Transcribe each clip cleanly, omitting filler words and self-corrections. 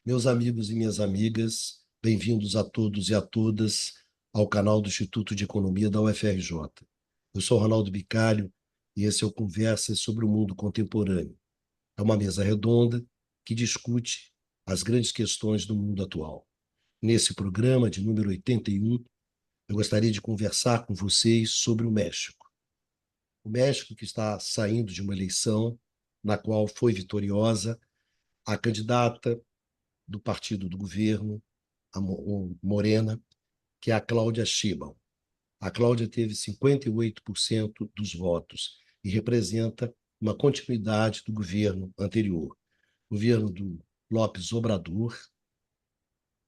Meus amigos e minhas amigas, bem-vindos a todos e a todas ao canal do Instituto de Economia da UFRJ. Eu sou Ronaldo Bicalho e esse é o Conversas sobre o Mundo Contemporâneo. É uma mesa redonda que discute as grandes questões do mundo atual. Nesse programa de número 81, eu gostaria de conversar com vocês sobre o México. O México que está saindo de uma eleição na qual foi vitoriosa a candidata do partido do governo, o Morena, que é a Cláudia Sheinbaum. A Cláudia teve 58% dos votos e representa uma continuidade do governo anterior, governo do López Obrador,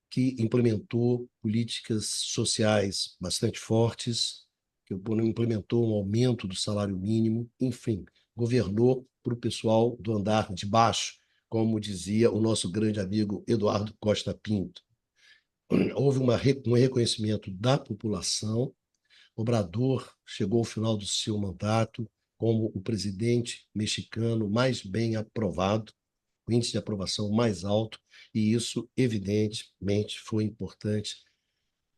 que implementou políticas sociais bastante fortes, que implementou um aumento do salário mínimo, enfim, governou para o pessoal do andar de baixo, como dizia o nosso grande amigo Eduardo Costa Pinto. Houve um reconhecimento da população. Obrador chegou ao final do seu mandato como o presidente mexicano mais bem aprovado, o índice de aprovação mais alto, e isso, evidentemente, foi importante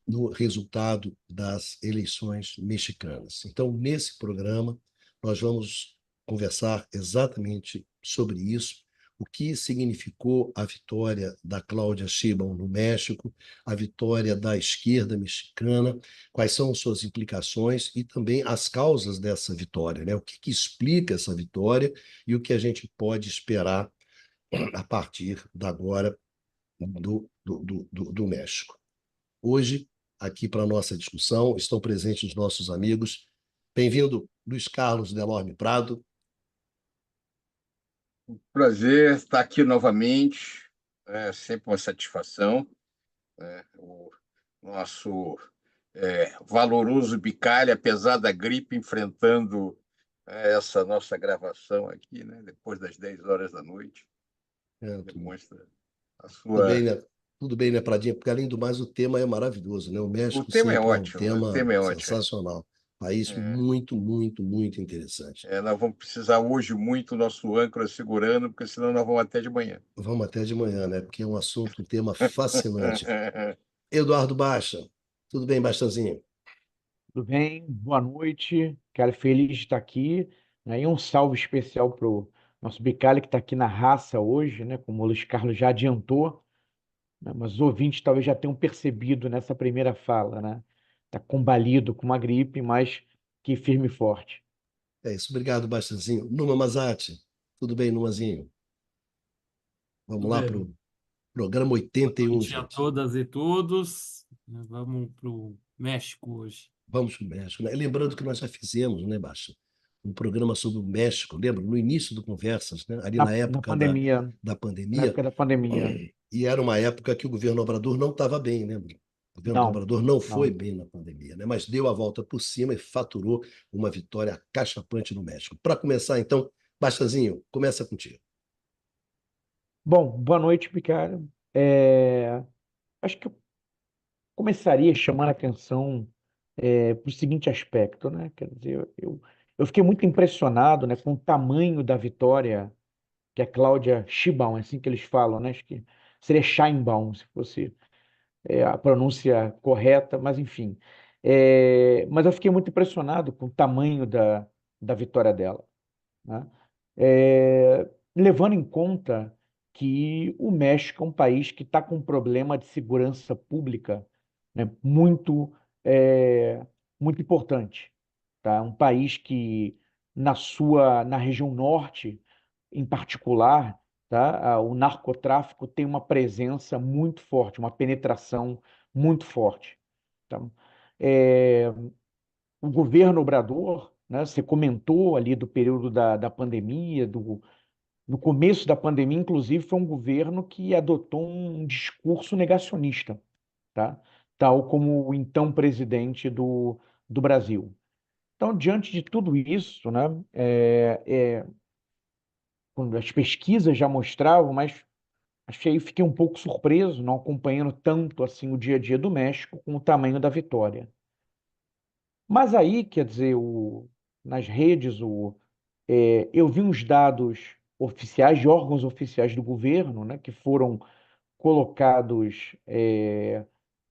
no resultado das eleições mexicanas. Então, nesse programa, nós vamos conversar exatamente sobre isso, o que significou a vitória da Cláudia Sheinbaum no México, a vitória da esquerda mexicana, quais são suas implicações e também as causas dessa vitória, né? O que explica essa vitória e o que a gente pode esperar a partir da agora do México. Hoje, aqui para a nossa discussão, estão presentes os nossos amigos. Bem-vindo, Luiz Carlos Delorme Prado. Prazer estar aqui novamente, é sempre uma satisfação. O nosso valoroso Bicalho, apesar da gripe, enfrentando essa nossa gravação aqui, né, depois das 10 horas da noite, Tudo, demonstra a tudo bem, sua... né? Tudo bem, né, Pradinha? Porque, além do mais, o tema é maravilhoso, né? O O México tema é sempre é um ótimo, o tema tema é ótimo. sensacional. País É, muito, muito, muito interessante. nós vamos precisar hoje muito do nosso âncora segurando, porque senão nós vamos até de manhã. Vamos até de manhã, né? Porque é um assunto, um tema fascinante. Eduardo Baixa. Tudo bem, Baixazinho? Tudo bem? Boa noite. Cara, feliz de estar aqui, né? E um salve especial para o nosso Bicalho que está aqui na raça hoje, né? Como o Luiz Carlos já adiantou, né? Mas os ouvintes talvez já tenham percebido nessa primeira fala, né? Está combalido com uma gripe, mas que firme e forte. É isso. Obrigado, Baixazinho. Numa Mazati. Tudo bem, Numazinho? Vamos Tudo lá para bem. o programa Boa 81, noite a gente. todas e todos. Vamos para o México hoje. Vamos para o México, né? Lembrando que nós já fizemos, né, Baixa, um programa sobre o México, lembra? No início do Conversas, né? Ali na Na época pandemia, da na pandemia, época da pandemia. e era uma época que o governo Obrador não estava bem, lembra? O governo do Não, Obrador não foi não. bem na pandemia, né? Mas deu a volta por cima e faturou uma vitória acachapante no México. Para começar, então, Baixazinho, começa contigo. Bom, boa noite, Bicalho. Acho que eu começaria chamando a atenção para o seguinte aspecto, né? Quer dizer, eu fiquei muito impressionado, né, com o tamanho da vitória que a Cláudia Sheinbaum, é assim que eles falam, né? Acho que seria Sheinbaum, se fosse a pronúncia correta, mas enfim. Mas eu fiquei muito impressionado com o tamanho da vitória dela, né? Levando em conta que o México é um país que está com um problema de segurança pública, né, é, muito importante, tá? Um país que na região norte, em particular, tá? O narcotráfico tem uma presença muito forte, uma penetração muito forte, tá? É, o governo Obrador, né, você comentou ali do período da pandemia, no começo da pandemia, inclusive, foi um governo que adotou um discurso negacionista, tá? Tal como o então presidente do Brasil. Então, diante de tudo isso, né, quando as pesquisas já mostravam, mas fiquei um pouco surpreso, não acompanhando tanto assim o dia a dia do México com o tamanho da vitória. Mas aí, quer dizer, nas redes, eu vi uns dados oficiais, de órgãos oficiais do governo, né, que foram colocados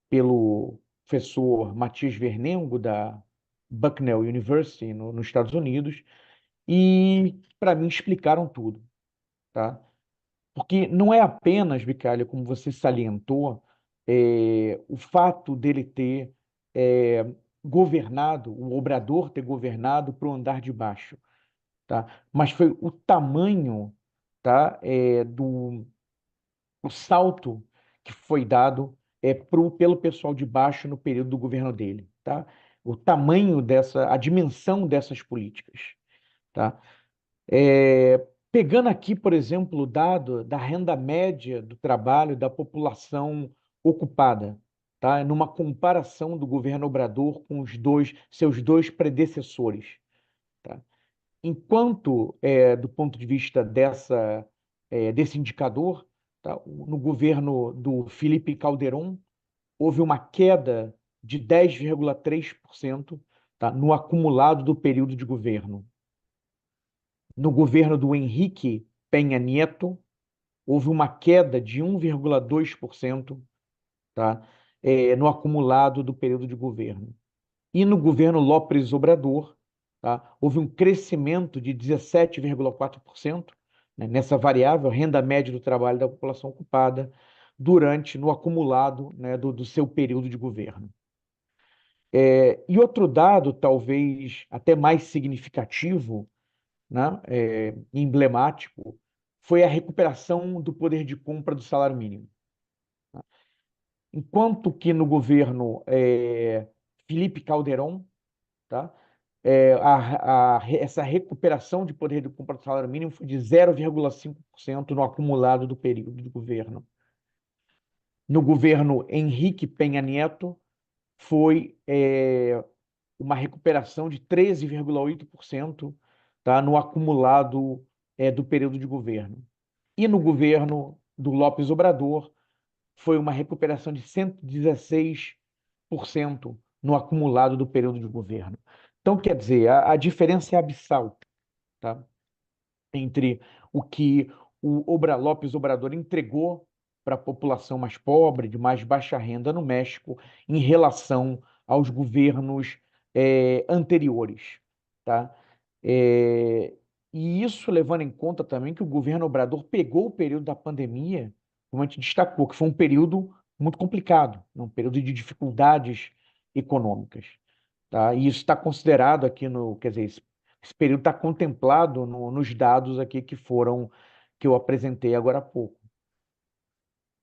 pelo professor Matias Vernengo, da Bucknell University, nos Estados Unidos, e, para mim, explicaram tudo, tá? Porque não é apenas, Bicalho, como você salientou, o fato dele ter governado, o Obrador ter governado para o andar de baixo, tá? Mas foi o tamanho, tá, o salto que foi dado pelo pessoal de baixo no período do governo dele, tá? O tamanho a dimensão dessas políticas, tá? Pegando aqui, por exemplo, o dado da renda média do trabalho da população ocupada, tá? Numa comparação do governo Obrador com seus dois predecessores, tá? Enquanto, do ponto de vista desse indicador, tá? No governo do Felipe Calderón, houve uma queda de 10,3%, tá? No acumulado do período de governo. No governo do Henrique Peña Nieto, houve uma queda de 1,2%, tá? No acumulado do período de governo. E no governo López Obrador, tá? Houve um crescimento de 17,4%, né, nessa variável, renda média do trabalho da população ocupada, no acumulado, né, do seu período de governo. E outro dado, talvez até mais significativo, né, emblemático, foi a recuperação do poder de compra do salário mínimo. Enquanto que no governo Felipe Calderón, tá, essa recuperação de poder de compra do salário mínimo foi de 0,5% no acumulado do período de governo. No governo Henrique Peña Nieto, foi uma recuperação de 13,8%, tá, no acumulado do período de governo. E no governo do López Obrador, foi uma recuperação de 116% no acumulado do período de governo. Então, quer dizer, a diferença é abissal, tá? Entre o que o López Obrador entregou para a população mais pobre, de mais baixa renda no México, em relação aos governos anteriores, tá? E isso levando em conta também que o governo Obrador pegou o período da pandemia, como a gente destacou, que foi um período muito complicado, um período de dificuldades econômicas, tá? E isso está considerado aqui quer dizer, esse período está contemplado nos dados aqui que eu apresentei agora há pouco.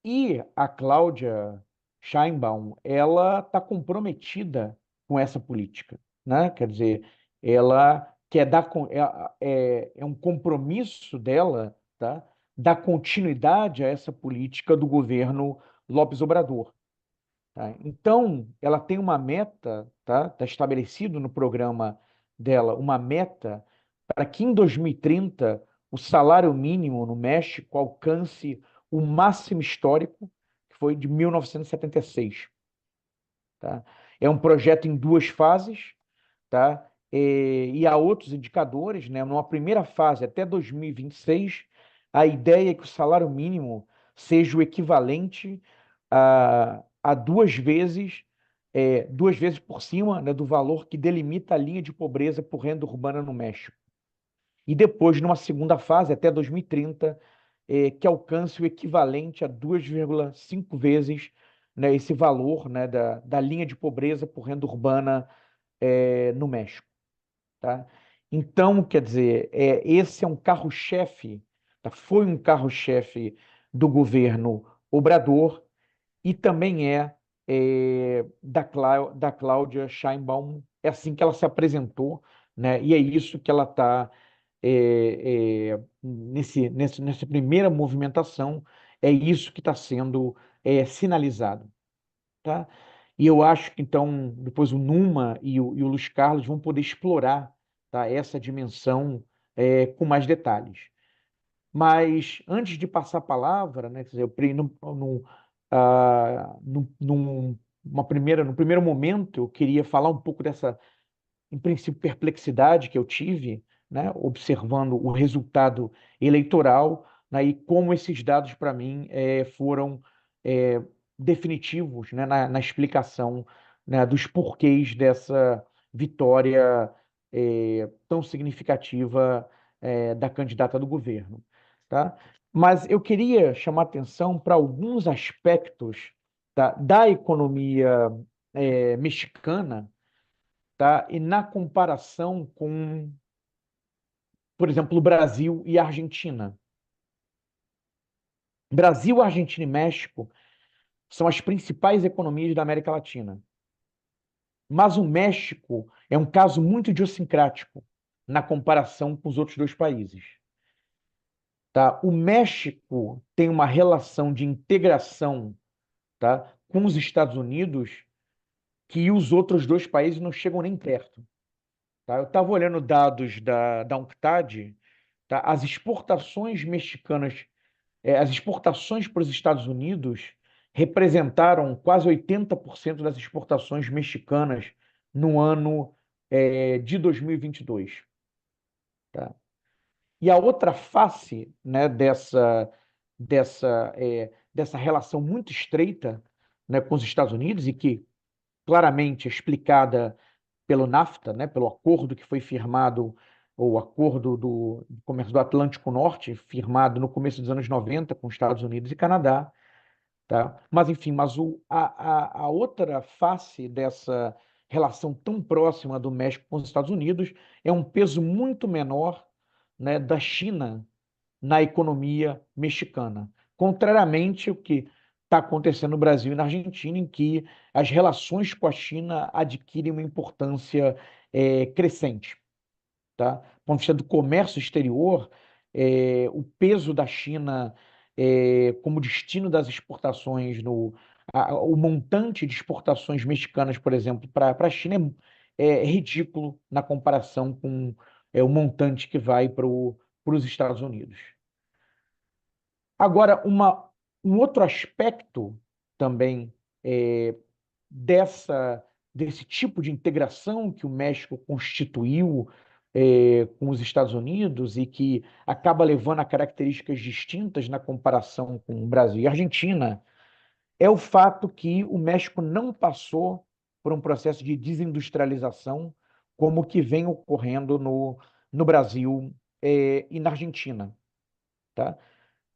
E a Cláudia Sheinbaum, ela está comprometida com essa política, né? Quer dizer, ela quer é um compromisso dela, tá? Dar continuidade a essa política do governo López Obrador. Tá? Então, ela tem uma meta, tá? Está estabelecido no programa dela uma meta para que em 2030 o salário mínimo no México alcance o máximo histórico, que foi de 1976. Tá? É um projeto em duas fases, tá? E há outros indicadores, né? Numa primeira fase, até 2026, a ideia é que o salário mínimo seja o equivalente a duas vezes por cima, né, do valor que delimita a linha de pobreza por renda urbana no México. E depois, numa segunda fase, até 2030, que alcance o equivalente a 2,5 vezes, né, esse valor, né, da linha de pobreza por renda urbana no México. Tá? Então, quer dizer, esse é um carro-chefe, tá? Foi um carro-chefe do governo Obrador e também da Cláudia Sheinbaum. É assim que ela se apresentou, né? E é isso que ela está nessa primeira movimentação, é isso que está sendo sinalizado. Tá? E eu acho que, então, depois o Numa e o Luiz Carlos vão poder explorar, tá, essa dimensão com mais detalhes. Mas, antes de passar a palavra, né, quer dizer, no primeiro momento, eu queria falar um pouco dessa, em princípio, perplexidade que eu tive, né, observando o resultado eleitoral, né, e como esses dados, para mim, foram definitivos, né, na explicação, né, dos porquês dessa vitória tão significativa da candidata do governo, tá? Mas eu queria chamar atenção para alguns aspectos, tá, da economia mexicana, tá, e na comparação com, por exemplo, o Brasil e a Argentina. Brasil, Argentina e México são as principais economias da América Latina. Mas o México é um caso muito idiosincrático na comparação com os outros dois países. Tá? O México tem uma relação de integração, tá, com os Estados Unidos que os outros dois países não chegam nem perto. Tá? Eu estava olhando dados da UNCTAD, tá? As exportações mexicanas, as exportações para os Estados Unidos representaram quase 80% das exportações mexicanas no ano de 2022. Tá? E a outra face, né, dessa relação muito estreita, né, com os Estados Unidos, e que claramente é explicada pelo NAFTA, né, pelo acordo que foi firmado, o acordo do comércio do Atlântico Norte, firmado no começo dos anos 90 com os Estados Unidos e Canadá, tá? Mas, enfim, a outra face dessa relação tão próxima do México com os Estados Unidos é um peso muito menor, né, da China na economia mexicana, contrariamente ao que está acontecendo no Brasil e na Argentina, em que as relações com a China adquirem uma importância crescente. Tá? Do ponto de vista do comércio exterior, o peso da China como destino das exportações, o montante de exportações mexicanas, por exemplo, para a China é ridículo na comparação com o montante que vai para os Estados Unidos. Agora, um outro aspecto também desse tipo de integração que o México constituiu com os Estados Unidos e que acaba levando a características distintas na comparação com o Brasil e a Argentina, é o fato que o México não passou por um processo de desindustrialização como o que vem ocorrendo no Brasil e na Argentina. Tá?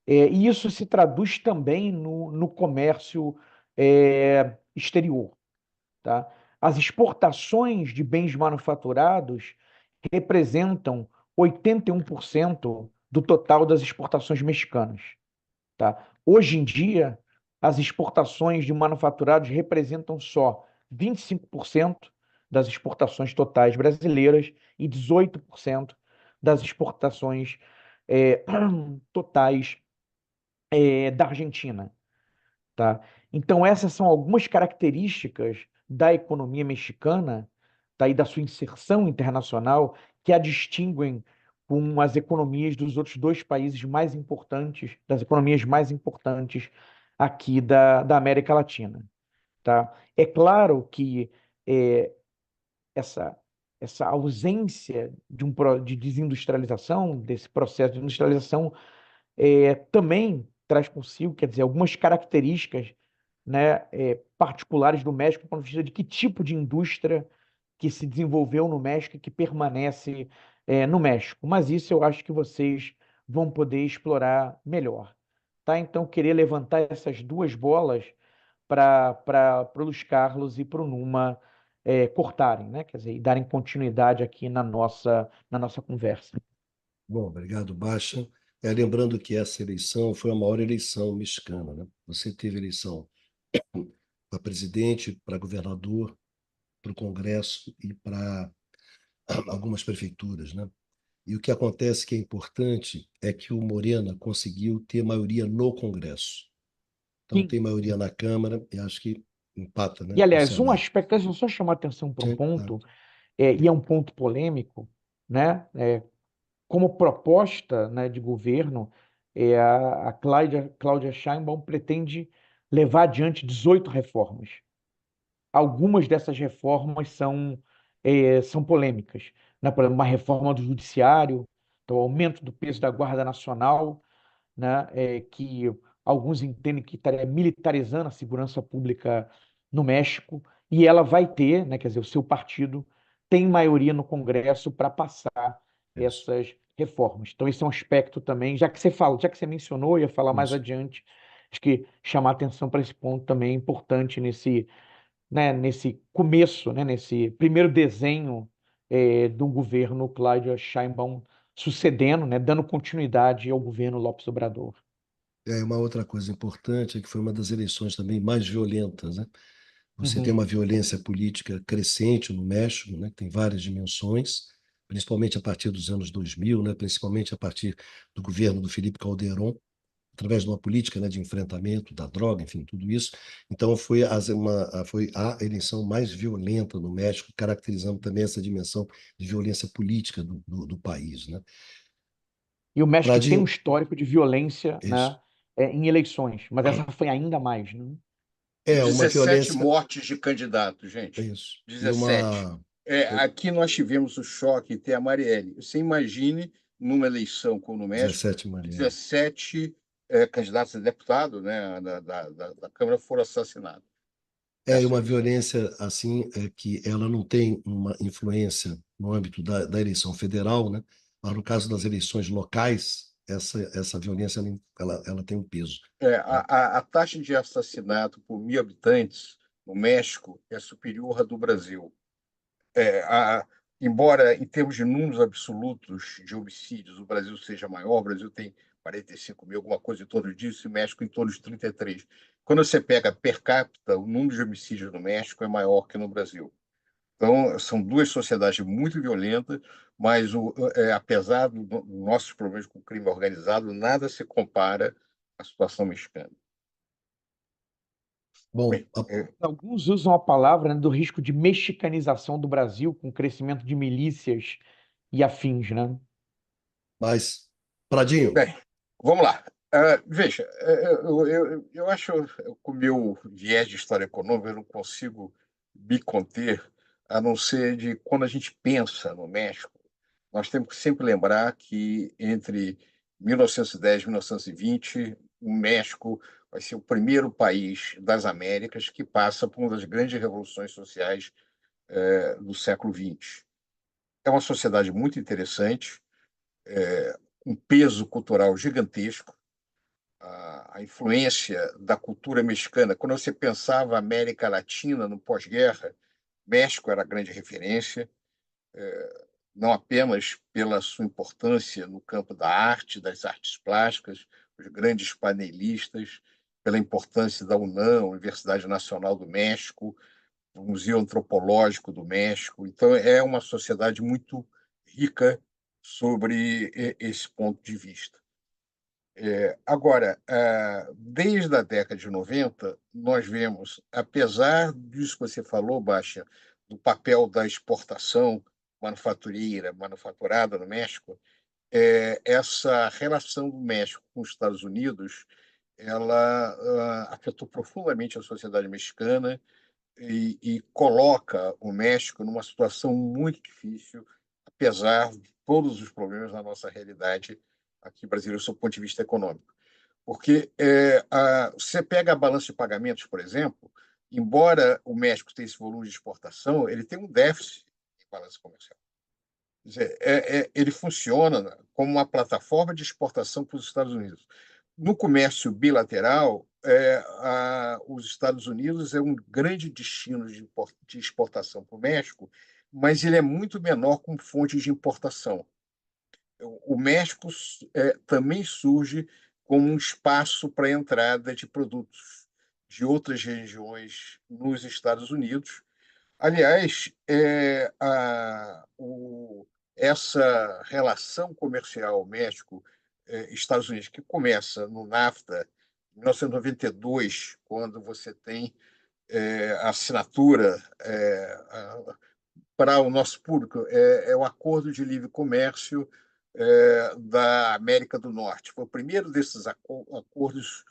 E isso se traduz também no comércio exterior. Tá? As exportações de bens manufaturados representam 81% do total das exportações mexicanas. Tá? Hoje em dia, as exportações de manufaturados representam só 25% das exportações totais brasileiras e 18% das exportações totais da Argentina. Tá? Então, essas são algumas características da economia mexicana, tá? E da sua inserção internacional que a distinguem com as economias dos outros dois países mais importantes, das economias mais importantes aqui da América Latina. Tá? É claro que é, essa, essa ausência de desindustrialização, desse processo de industrialização, também traz consigo, quer dizer, algumas características, né, particulares do México, do ponto de vista de que tipo de indústria que se desenvolveu no México e que permanece no México. Mas isso eu acho que vocês vão poder explorar melhor. Tá? Então, queria levantar essas duas bolas para o Luiz Carlos e para o Numa cortarem, né? Quer dizer, e darem continuidade aqui na nossa conversa. Bom, obrigado, Baixa. Lembrando que essa eleição foi a maior eleição mexicana, né? Você teve eleição para presidente, para governador, para o Congresso e para algumas prefeituras, né? E o que acontece que é importante é que o Morena conseguiu ter maioria no Congresso. Então, Sim. tem maioria na Câmara e acho que empata, né, E, com o aliás, um Senado. aspecto, deixa eu só chamar a atenção para um Sim, tá. ponto, e é um ponto polêmico, né? Como proposta, né, de governo, a Cláudia Sheinbaum pretende levar adiante 18 reformas. Algumas dessas reformas são polêmicas, né? Por exemplo, uma reforma do judiciário, então, o aumento do peso da Guarda Nacional, né? Que alguns entendem que estaria militarizando a segurança pública no México, e ela vai ter, né, quer dizer, o seu partido tem maioria no Congresso para passar Isso, essas reformas. Então, esse é um aspecto também, já que você mencionou, eu ia falar mais isso. adiante, acho que chamar atenção para esse ponto também é importante nesse começo, né, nesse primeiro desenho do governo Claudia Sheinbaum sucedendo, né, dando continuidade ao governo Lopes Obrador. Uma outra coisa importante é que foi uma das eleições também mais violentas, né? Você tem Uhum. uma violência política crescente no México, né? Tem várias dimensões, principalmente a partir dos anos 2000, né? Principalmente a partir do governo do Felipe Calderón, através de uma política, né, de enfrentamento da droga, enfim, tudo isso. Então, foi a eleição mais violenta no México, caracterizando também essa dimensão de violência política do país, né? E o México tem um Pradinho, histórico de violência, isso. né, em eleições, mas essa foi ainda mais, né? Uma 17 violência, mortes de candidatos, é gente. isso. E 17. Aqui nós tivemos o choque ter a Marielle. Você imagine, numa eleição como no México, 17 Marielle. 17 candidatos a deputado, né, da Câmara foram assassinados É nessa uma eleição. violência assim que ela não tem uma influência no âmbito da eleição federal, né? Mas no caso das eleições locais, essa violência ela tem um peso, né? A taxa de assassinato por 1.000 habitantes no México é superior à do Brasil. É, a, Embora, em termos de números absolutos de homicídios, o Brasil seja maior, o Brasil tem 45 mil, alguma coisa em torno disso, e o México em torno de 33. Quando você pega per capita, o número de homicídios no México é maior que no Brasil. Então, são duas sociedades muito violentas, mas apesar dos nossos problemas com o crime organizado, nada se compara à situação mexicana. Bom, Bem, Alguns usam a palavra, né, do risco de mexicanização do Brasil, com o crescimento de milícias e afins, né? mas, Pradinho, bem, vamos lá. Veja, eu acho, com o meu viés de história econômica, eu não consigo me conter, a não ser de quando a gente pensa no México, nós temos que sempre lembrar que entre 1910 e 1920, o México vai ser o primeiro país das Américas que passa por uma das grandes revoluções sociais do século XX. É uma sociedade muito interessante, um peso cultural gigantesco, a influência da cultura mexicana. Quando você pensava América Latina no pós-guerra, México era a grande referência, não apenas pela sua importância no campo da arte, das artes plásticas, os grandes panelistas, pela importância da UNAM, Universidade Nacional do México, o Museu Antropológico do México. Então, é uma sociedade muito rica sobre esse ponto de vista. Agora, desde a década de 90, nós vemos, apesar disso que você falou, Baixa, do papel da exportação manufaturada no México, essa relação do México com os Estados Unidos, ela afetou profundamente a sociedade mexicana e coloca o México numa situação muito difícil, apesar de todos os problemas da nossa realidade aqui brasileira, do ponto de vista econômico. Porque você pega a balança de pagamentos, por exemplo, embora o México tenha esse volume de exportação, ele tem um déficit em balança comercial. Quer dizer, ele funciona como uma plataforma de exportação para os Estados Unidos. No comércio bilateral, os Estados Unidos é um grande destino de exportação para o México, mas ele é muito menor como fonte de importação. O México também surge como um espaço para a entrada de produtos de outras regiões nos Estados Unidos. Aliás, essa relação comercial México-Estados Unidos, que começa no NAFTA, em 1992, quando você tem a assinatura para o nosso público, é o Acordo de Livre Comércio da América do Norte. Foi o primeiro desses acordos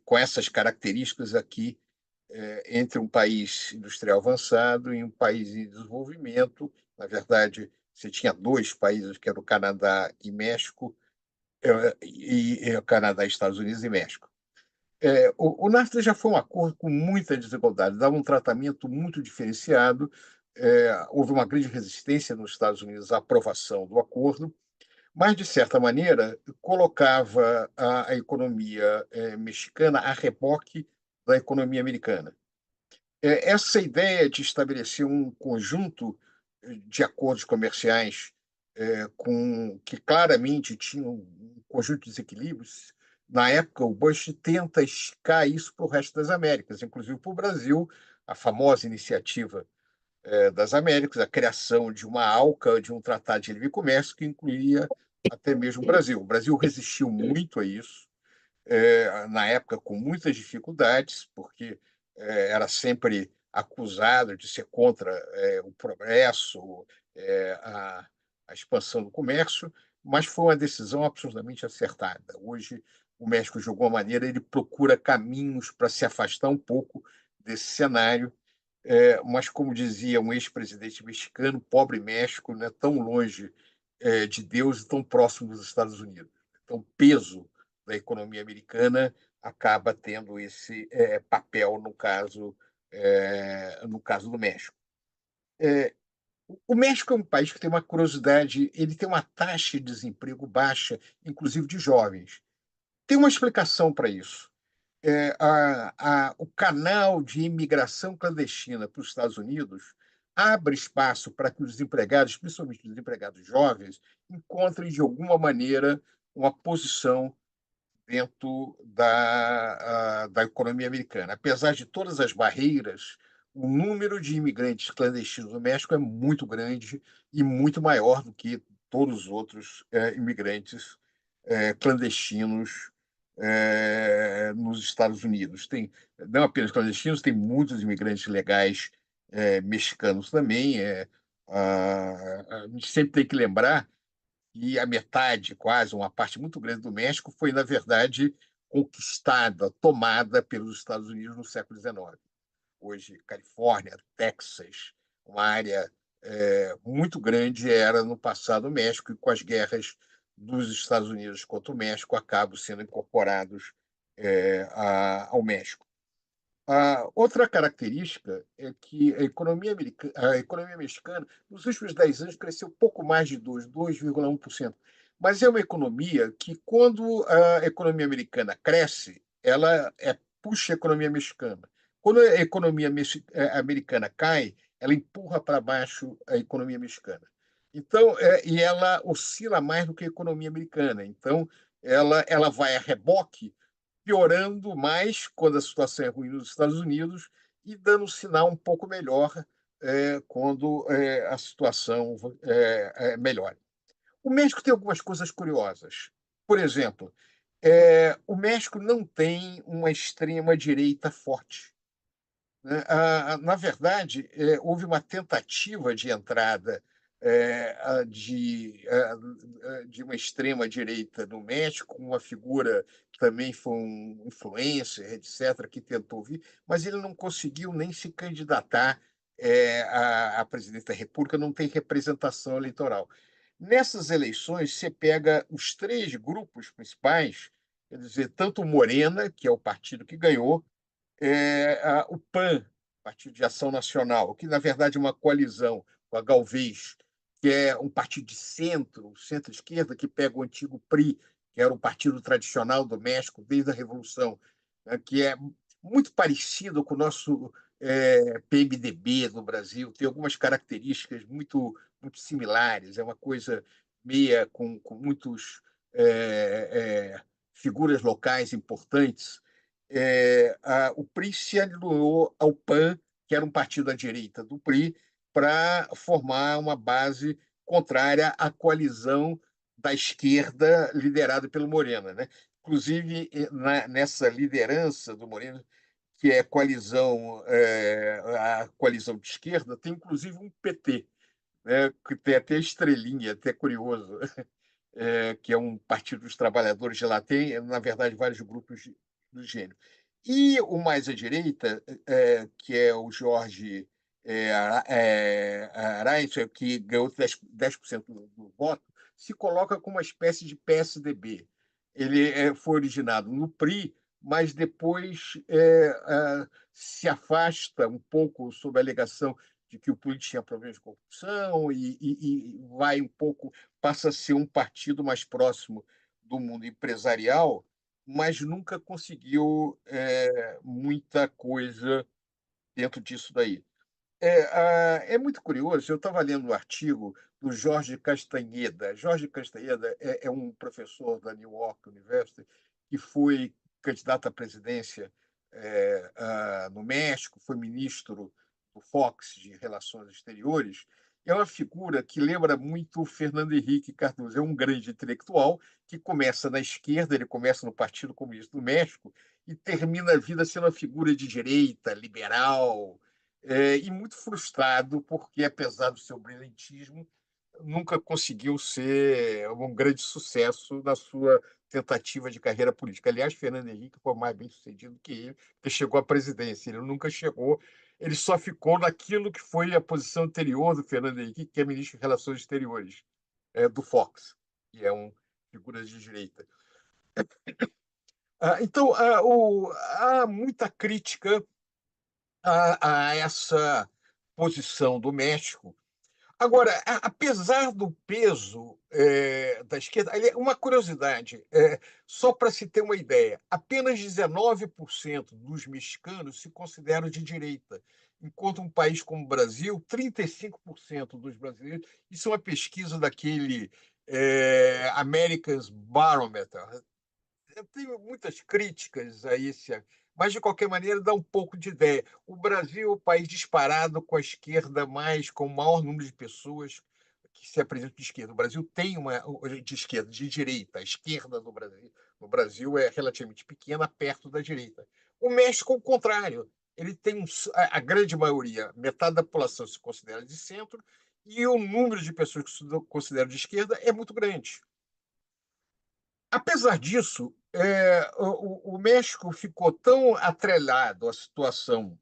com essas características aqui entre um país industrial avançado e um país em desenvolvimento. Na verdade, você tinha dois países, que eram o Canadá e México, Canadá, Estados Unidos e México. O NAFTA já foi um acordo com muita desigualdade, dava um tratamento muito diferenciado. Houve uma grande resistência nos Estados Unidos à aprovação do acordo, mas, de certa maneira, colocava a economia mexicana a reboque da economia americana. Essa ideia de estabelecer um conjunto de acordos comerciais que claramente tinham um conjunto de desequilíbrios, na época o Bush tenta esticar isso para o resto das Américas, inclusive para o Brasil, a famosa iniciativa das Américas, a criação de uma ALCA, de um tratado de livre comércio que incluía até mesmo o Brasil. O Brasil resistiu muito a isso, na época com muitas dificuldades, porque era sempre acusado de ser contra o progresso, a expansão do comércio, mas foi uma decisão absolutamente acertada. Hoje, o México, de alguma maneira, ele procura caminhos para se afastar um pouco desse cenário, mas, como dizia um ex-presidente mexicano, pobre México não é tão longe de Deus e tão próximo dos Estados Unidos. Então, o peso da economia americana acaba tendo esse papel no caso do México. O México é um país que tem uma curiosidade, ele tem uma taxa de desemprego baixa, inclusive de jovens. Tem uma explicação para isso. O canal de imigração clandestina para os Estados Unidos abre espaço para que os desempregados, principalmente os desempregados jovens, encontrem, de alguma maneira, uma posição dentro da economia americana. Apesar de todas as barreiras, o número de imigrantes clandestinos no México é muito grande e muito maior do que todos os outros imigrantes clandestinos nos Estados Unidos. Não apenas clandestinos, tem muitos imigrantes legais mexicanos também. A gente sempre tem que lembrar e a metade, quase, uma parte muito grande do México foi, na verdade, conquistada, tomada pelos Estados Unidos no século XIX. Hoje, Califórnia, Texas, uma área muito grande era, no passado, o México, e com as guerras dos Estados Unidos contra o México, acabam sendo incorporados ao México. Outra característica é que a economia mexicana, nos últimos 10 anos, cresceu pouco mais de 2,1%. Mas é uma economia que, quando a economia americana cresce, ela puxa a economia mexicana. Quando a economia americana cai, ela empurra para baixo a economia mexicana. Então, e ela oscila mais do que a economia americana. Então, ela vai a reboque, piorando mais quando a situação é ruim nos Estados Unidos e dando um sinal um pouco melhor quando a situação melhora. O México tem algumas coisas curiosas. Por exemplo, o México não tem uma extrema-direita forte, né? Na verdade, houve uma tentativa de entrada de uma extrema-direita no México, uma figura que também foi um influencer, etc., que tentou vir, mas ele não conseguiu nem se candidatar a presidente da República, não tem representação eleitoral. Nessas eleições, você pega os 3 grupos principais, quer dizer, tanto o Morena, que é o partido que ganhou, o PAN, Partido de Ação Nacional, que na verdade é uma coalizão com a Galvez, que é um partido de centro-esquerda, que pega o antigo PRI, que era um partido tradicional do México desde a Revolução, né, que é muito parecido com o nosso PMDB no Brasil, tem algumas características muito, muito similares, é uma coisa meia com muitos figuras locais importantes. O PRI se aliou ao PAN, que era um partido à direita do PRI, para formar uma base contrária à coalizão da esquerda liderada pelo Morena, né? Inclusive, nessa liderança do Morena, que é a coalizão de esquerda, tem inclusive um PT, né? Que tem até estrelinha, até curioso, que é um partido dos trabalhadores de lá. Tem, na verdade, vários grupos do gênero. E o mais à direita, que é o Jorge Araiza, que ganhou 10% do voto, se coloca como uma espécie de PSDB. Ele foi originado no PRI, mas depois se afasta um pouco sob a alegação de que o PRI tinha problemas de corrupção e vai um pouco, passa a ser um partido mais próximo do mundo empresarial, mas nunca conseguiu muita coisa dentro disso daí. É muito curioso, eu estava lendo um artigo do Jorge Castanheda. Jorge Castanheda é um professor da New York University que foi candidato à presidência no México, foi ministro do Fox de Relações Exteriores. É uma figura que lembra muito o Fernando Henrique Cardoso. É um grande intelectual que começa na esquerda, ele começa no Partido Comunista do México e termina a vida sendo uma figura de direita, liberal, e muito frustrado, porque, apesar do seu brilhantismo, nunca conseguiu ser um grande sucesso na sua tentativa de carreira política. Aliás, Fernando Henrique foi mais bem sucedido que ele, porque chegou à presidência. Ele nunca chegou, ele só ficou naquilo que foi a posição anterior do Fernando Henrique, que é ministro de Relações Exteriores, do Fox, que é uma figura de direita. Então, há muita crítica a essa posição do México. Agora, apesar do peso da esquerda, uma curiosidade, só para se ter uma ideia, apenas 19% dos mexicanos se consideram de direita, enquanto um país como o Brasil, 35% dos brasileiros, isso é uma pesquisa daquele Americans Barometer. Eu tenho muitas críticas a esse, mas de qualquer maneira dá um pouco de ideia. O Brasil é o país disparado com a esquerda mais, com o maior número de pessoas que se apresentam de esquerda. O Brasil tem uma de esquerda, de direita. A esquerda no Brasil é relativamente pequena, perto da direita. O México, ao contrário, ele tem a grande maioria, metade da população se considera de centro, e o número de pessoas que se consideram de esquerda é muito grande. Apesar disso, o México ficou tão atrelado à situação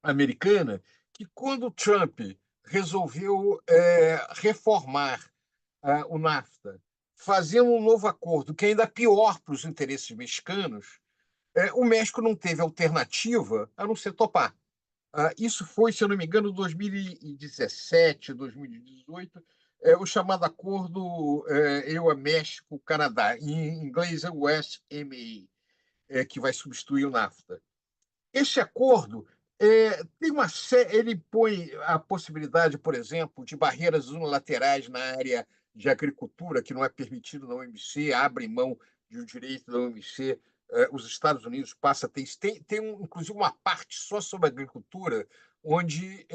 americana que, quando Trump resolveu reformar o NAFTA, fazendo um novo acordo que é ainda pior para os interesses mexicanos, o México não teve alternativa a não ser topar. Isso foi, se eu não me engano, 2017, 2018, o chamado Acordo EU-México-Canadá, em inglês é o USMA, que vai substituir o NAFTA. Esse acordo tem ele põe a possibilidade, por exemplo, de barreiras unilaterais na área de agricultura, que não é permitido na OMC, abre mão de um direito da OMC. Os Estados Unidos passa a ter isso. Tem inclusive, uma parte só sobre agricultura, onde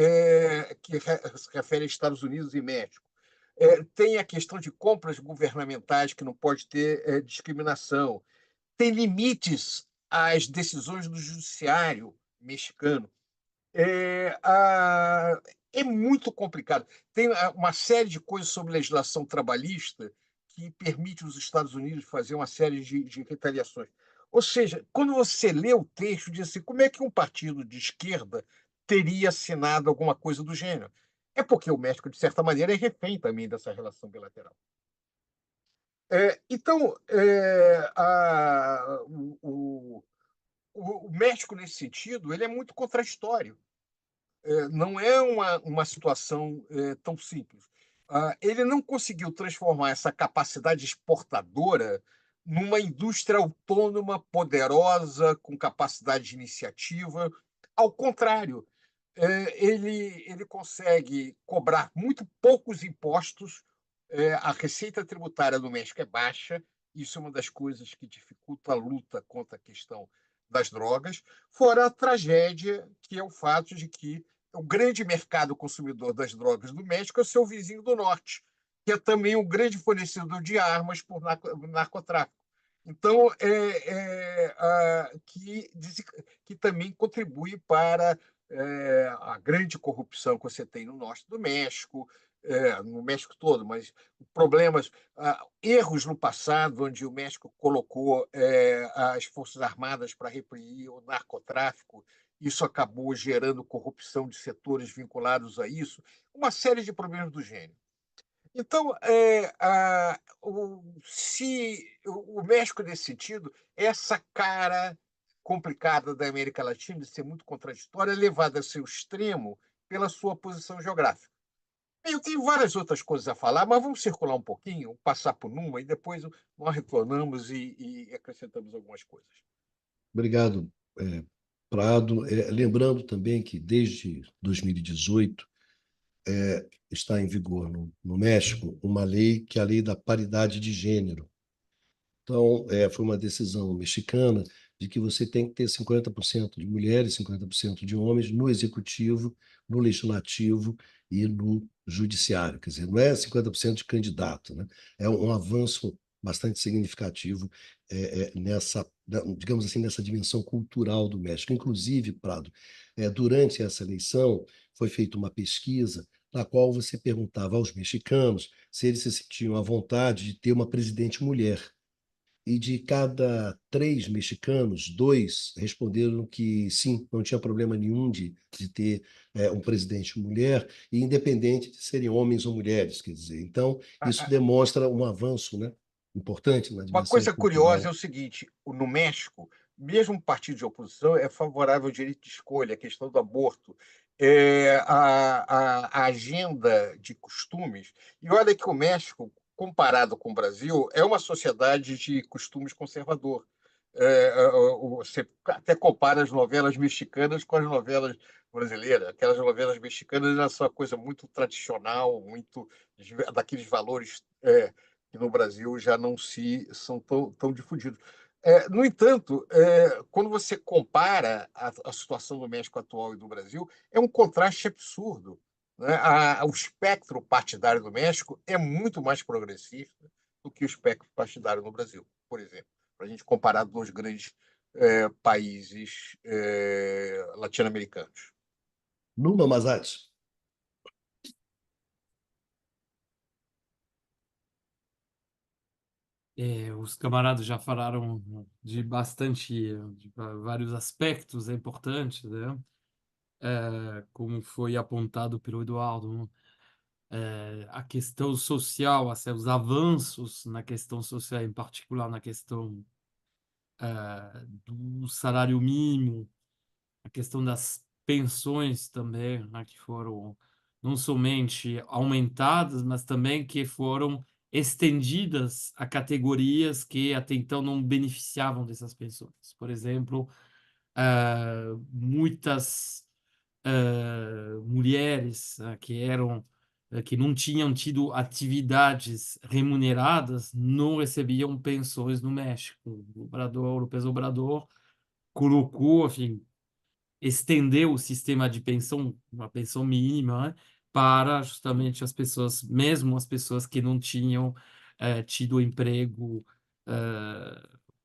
que se refere a Estados Unidos e México. Tem a questão de compras governamentais, que não pode ter discriminação. Tem limites às decisões do judiciário mexicano. É muito complicado. Tem uma série de coisas sobre legislação trabalhista que permite os Estados Unidos fazer uma série de retaliações. Ou seja, quando você lê o texto, diz assim, como é que um partido de esquerda teria assinado alguma coisa do gênero? É porque o México, de certa maneira, é refém também dessa relação bilateral. Então, o México, nesse sentido, ele é muito contraditório. Não é uma situação tão simples. Ele não conseguiu transformar essa capacidade exportadora numa indústria autônoma, poderosa, com capacidade de iniciativa. Ao contrário, ele consegue cobrar muito poucos impostos. A receita tributária do México é baixa. Isso é uma das coisas que dificulta a luta contra a questão das drogas, fora a tragédia, que é o fato de que o grande mercado consumidor das drogas do México é o seu vizinho do norte, que é também um grande fornecedor de armas por narcotráfico. Então, que também contribui para a grande corrupção que você tem no norte do México, no México todo, mas problemas, erros no passado, onde o México colocou as Forças Armadas para reprimir o narcotráfico, isso acabou gerando corrupção de setores vinculados a isso, uma série de problemas do gênero. Então, se o México, nesse sentido, essa cara complicada da América Latina, de ser muito contraditória, é levada ao seu extremo pela sua posição geográfica. Eu tenho várias outras coisas a falar, mas vamos circular um pouquinho, passar por uma, e depois nós retornamos e acrescentamos algumas coisas. Obrigado, Prado. Lembrando também que desde 2018 está em vigor no México uma lei que é a lei da paridade de gênero. Então, foi uma decisão mexicana de que você tem que ter 50% de mulheres, 50% de homens no executivo, no legislativo e no judiciário. Quer dizer, não é 50% de candidato, né? É um avanço bastante significativo digamos assim, nessa dimensão cultural do México. Inclusive, Prado, durante essa eleição foi feita uma pesquisa na qual você perguntava aos mexicanos se eles se sentiam à vontade de ter uma presidente mulher. E de cada 3 mexicanos, 2 responderam que sim, não tinha problema nenhum de ter um presidente mulher, e independente de serem homens ou mulheres, quer dizer. Então, isso demonstra um avanço, né, importante na Uma dimensão coisa curiosa é cultural. o seguinte: no México, mesmo o partido de oposição é favorável ao direito de escolha, a questão do aborto, a agenda de costumes. E olha que o México, comparado com o Brasil, é uma sociedade de costumes conservador. Você até compara as novelas mexicanas com as novelas brasileiras. Aquelas novelas mexicanas eram só coisa muito tradicional, muito daqueles valores que no Brasil já não se são tão difundidos. No entanto, quando você compara a situação do México atual e do Brasil, é um contraste absurdo, né? O espectro partidário do México é muito mais progressista do que o espectro partidário no Brasil, por exemplo, para a gente comparar dois grandes países latino-americanos. Numa Mazate, Os camaradas já falaram de bastante, de vários aspectos importantes, né? Como foi apontado pelo Eduardo, a questão social, assim, os avanços na questão social, em particular na questão do salário mínimo, a questão das pensões também, né, que foram não somente aumentadas, mas também que foram estendidas a categorias que até então não beneficiavam dessas pensões. Por exemplo, muitas mulheres que não tinham tido atividades remuneradas não recebiam pensões no México. O López Obrador colocou, enfim, estendeu o sistema de pensão, uma pensão mínima, né, para justamente as pessoas, mesmo as pessoas que não tinham tido emprego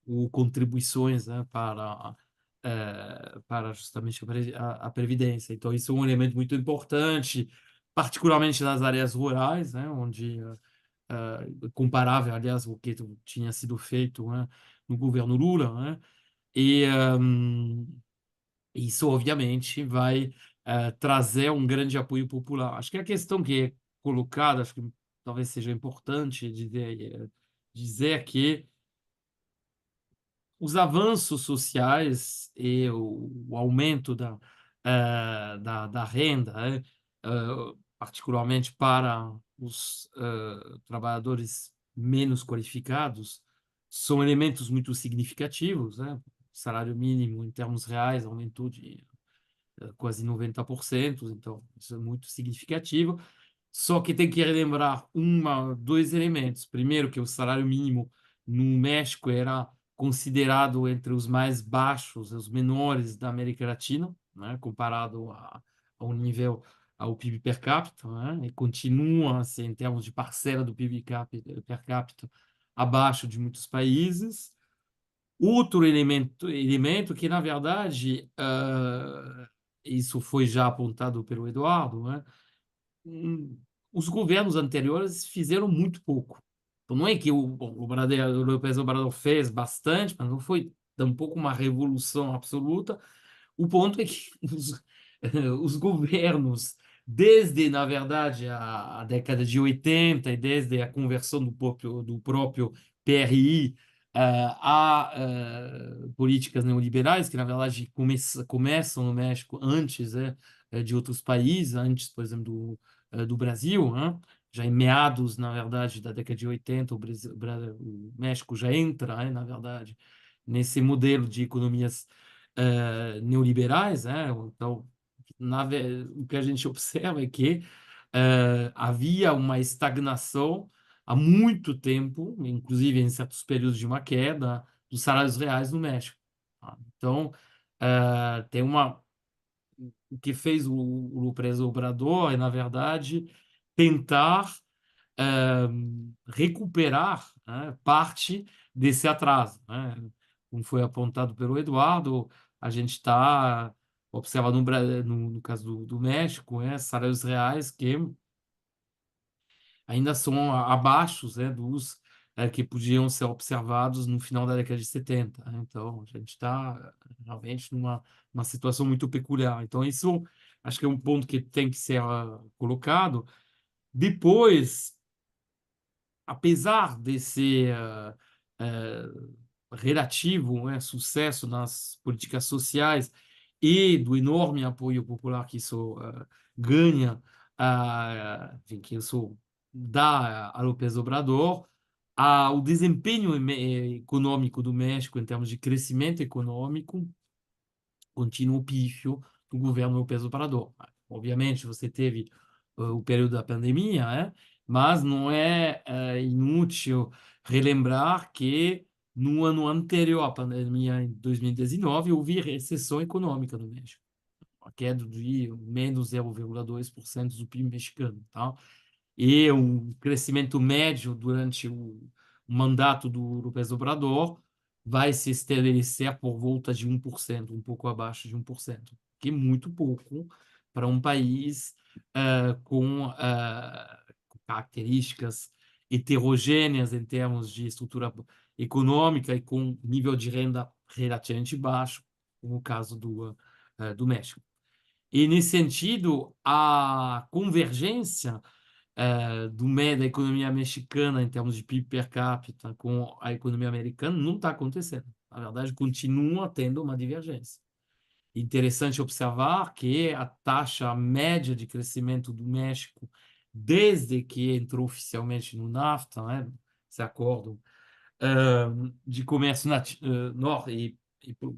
ou contribuições, né, para justamente a previdência. Então, isso é um elemento muito importante, particularmente nas áreas rurais, né, onde comparável, aliás, o que tinha sido feito, né, no governo Lula, né, e isso, obviamente, vai trazer um grande apoio popular. Acho que a questão que é colocada, acho que talvez seja importante dizer que os avanços sociais e o aumento da renda, particularmente para os trabalhadores menos qualificados, são elementos muito significativos, né? O salário mínimo, em termos reais, aumentou de quase 90%, então isso é muito significativo. Só que tem que relembrar dois elementos. Primeiro, que o salário mínimo no México era considerado entre os mais baixos, os menores da América Latina, né, comparado ao nível, ao PIB per capita, né, e continua, assim, em termos de parcela do PIB per capita, abaixo de muitos países. Outro elemento que, na verdade, isso foi já apontado pelo Eduardo, né? hum, os governos anteriores fizeram muito pouco. Então, não é que o López Obrador fez bastante, mas não foi tampouco uma revolução absoluta. O ponto é que os governos desde, na verdade, a década de 80 e desde a conversão do próprio PRI a políticas neoliberais, que, na verdade, começam no México antes de outros países, antes, por exemplo, do Brasil, né? Já em meados, na verdade, da década de 80, o México já entra, na verdade, nesse modelo de economias neoliberais, né? Então, o que a gente observa é que havia uma estagnação há muito tempo, inclusive em certos períodos de uma queda dos salários reais no México. Tá? Então, tem o que fez o López Obrador é, na verdade, tentar recuperar, né, parte desse atraso, né? Como foi apontado pelo Eduardo, a gente está observando no caso do México, salários reais que ainda são abaixo, dos que podiam ser observados no final da década de 70. Né? Então, a gente está realmente numa situação muito peculiar. Então, isso acho que é um ponto que tem que ser colocado. Depois, apesar desse relativo, sucesso nas políticas sociais e do enorme apoio popular que isso ganha, enfim, que isso dá a López Obrador, o desempenho econômico do México em termos de crescimento econômico continua pífio do governo López Obrador. Obviamente, você teve o período da pandemia, mas não é inútil relembrar que no ano anterior à pandemia, em 2019, houve recessão econômica no México, a queda de menos 0,2% do PIB mexicano, tá? E um crescimento médio durante o mandato do López Obrador vai se estabelecer por volta de 1%, um pouco abaixo de 1%, que é muito pouco para um país com características heterogêneas em termos de estrutura econômica e com nível de renda relativamente baixo, como o caso do México. E, nesse sentido, a convergência da economia mexicana em termos de PIB per capita com a economia americana não está acontecendo. Na verdade, continua tendo uma divergência. Interessante observar que a taxa média de crescimento do México, desde que entrou oficialmente no NAFTA, esse acordo de comércio e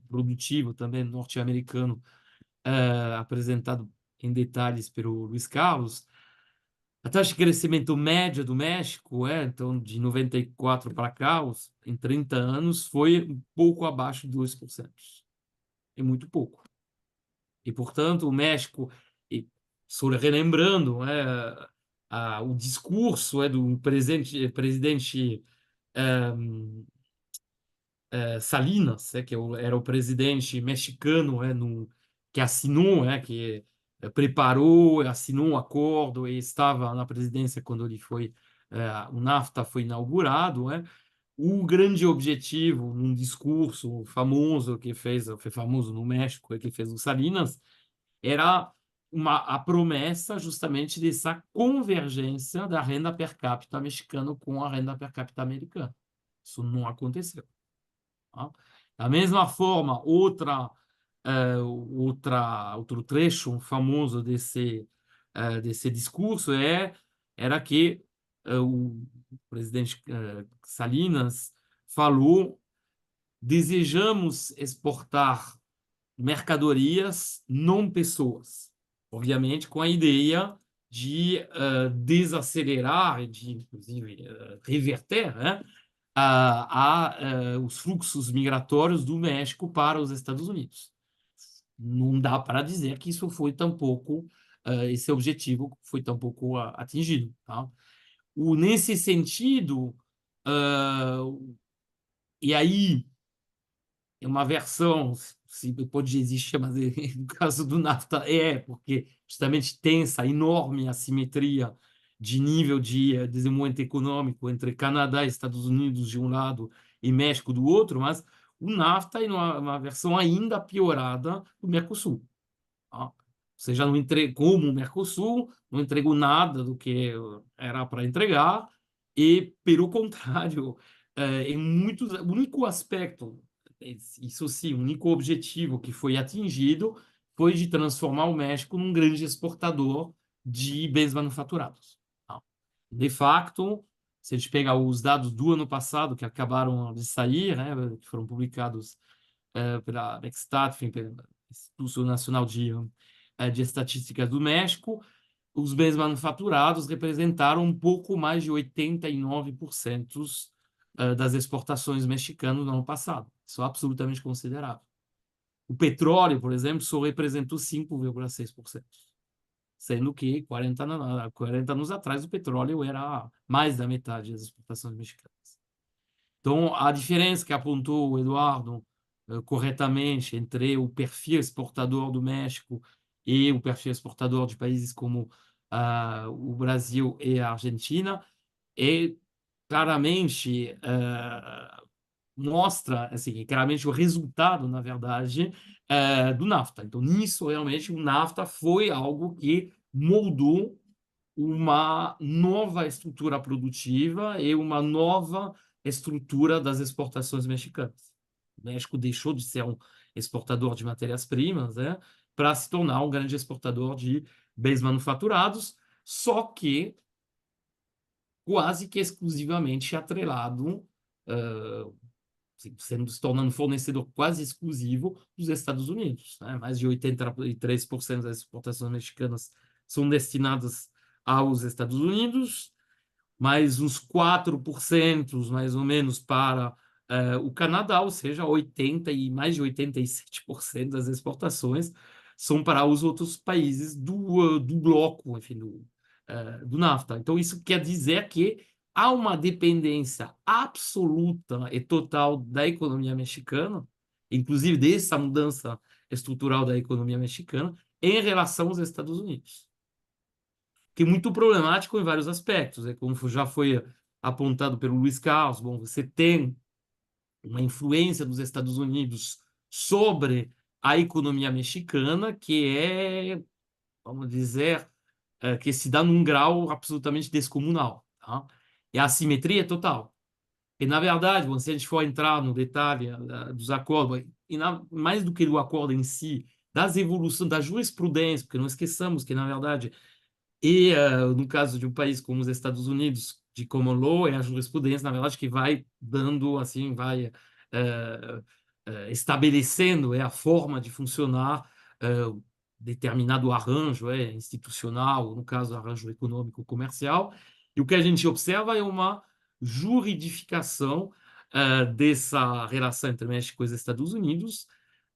produtivo também norte-americano, apresentado em detalhes pelo Luiz Carlos, a taxa de crescimento média do México, então, de 94 para cá, em 30 anos, foi um pouco abaixo de 2%. É muito pouco. E, portanto, o México, só relembrando, o discurso do presidente Salinas, que era o presidente mexicano, que assinou, que preparou, assinou um acordo e estava na presidência quando o NAFTA foi inaugurado. O grande objetivo, num discurso famoso foi famoso no México, que fez o Salinas, era a promessa justamente dessa convergência da renda per capita mexicana com a renda per capita americana. Isso não aconteceu. Tá? Da mesma forma, outro trecho famoso desse discurso era que o presidente Salinas falou: desejamos exportar mercadorias, não pessoas. Obviamente, com a ideia de desacelerar, de, inclusive, reverter, os fluxos migratórios do México para os Estados Unidos. Não dá para dizer que isso foi tampouco, esse objetivo foi tampouco atingido. Tá? Nesse sentido, e aí é uma versão, se pode existir, mas no caso do NAFTA porque justamente tem essa enorme assimetria de nível de desenvolvimento econômico entre Canadá e Estados Unidos de um lado e México do outro, mas o NAFTA é uma versão ainda piorada do Mercosul. Tá? seja, não como o Mercosul, não entregou nada do que era para entregar, e, pelo contrário, o único aspecto, isso sim, o único objetivo que foi atingido foi de transformar o México num grande exportador de bens manufaturados. Tá? De facto, se a gente pegar os dados do ano passado, que acabaram de sair, né, que foram publicados pela Nexstat, enfim, pelo Instituto Nacional de Estatísticas do México, os bens manufaturados representaram um pouco mais de 89% das exportações mexicanas no ano passado. Isso é absolutamente considerável. O petróleo, por exemplo, só representou 5,6%, sendo que 40 anos atrás o petróleo era mais da metade das exportações mexicanas. Então, a diferença que apontou o Eduardo corretamente entre o perfil exportador do México e o perfil exportador de países como o Brasil e a Argentina é claramente mostra, assim, claramente o resultado, na verdade, do NAFTA. Então, nisso, realmente, o NAFTA foi algo que moldou uma nova estrutura produtiva e uma nova estrutura das exportações mexicanas. O México deixou de ser um exportador de matérias-primas, né, para se tornar um grande exportador de bens manufaturados, só que quase que exclusivamente atrelado, se tornando fornecedor quase exclusivo dos Estados Unidos. Né? Mais de 83% das exportações mexicanas são destinadas aos Estados Unidos, mais uns 4%, mais ou menos, para o Canadá, ou seja, mais de 87% das exportações são para os outros países do bloco, enfim, do NAFTA. Então, isso quer dizer que há uma dependência absoluta e total da economia mexicana, inclusive dessa mudança estrutural da economia mexicana, em relação aos Estados Unidos, que é muito problemático em vários aspectos. Como já foi apontado pelo Luiz Carlos, bom, você tem uma influência dos Estados Unidos sobre a economia mexicana que é, vamos dizer, que se dá num grau absolutamente descomunal. Tá? E a assimetria é total. E, na verdade, se a gente for entrar no detalhe dos acordos, mais do que do acordo em si, das evoluções, da jurisprudência, porque não esqueçamos que, na verdade, no caso de um país como os Estados Unidos, de common law, é a jurisprudência, na verdade, que vai dando, assim, vai estabelecendo a forma de funcionar determinado arranjo institucional, no caso, arranjo econômico comercial, e o que a gente observa é uma juridificação dessa relação entre México e os Estados Unidos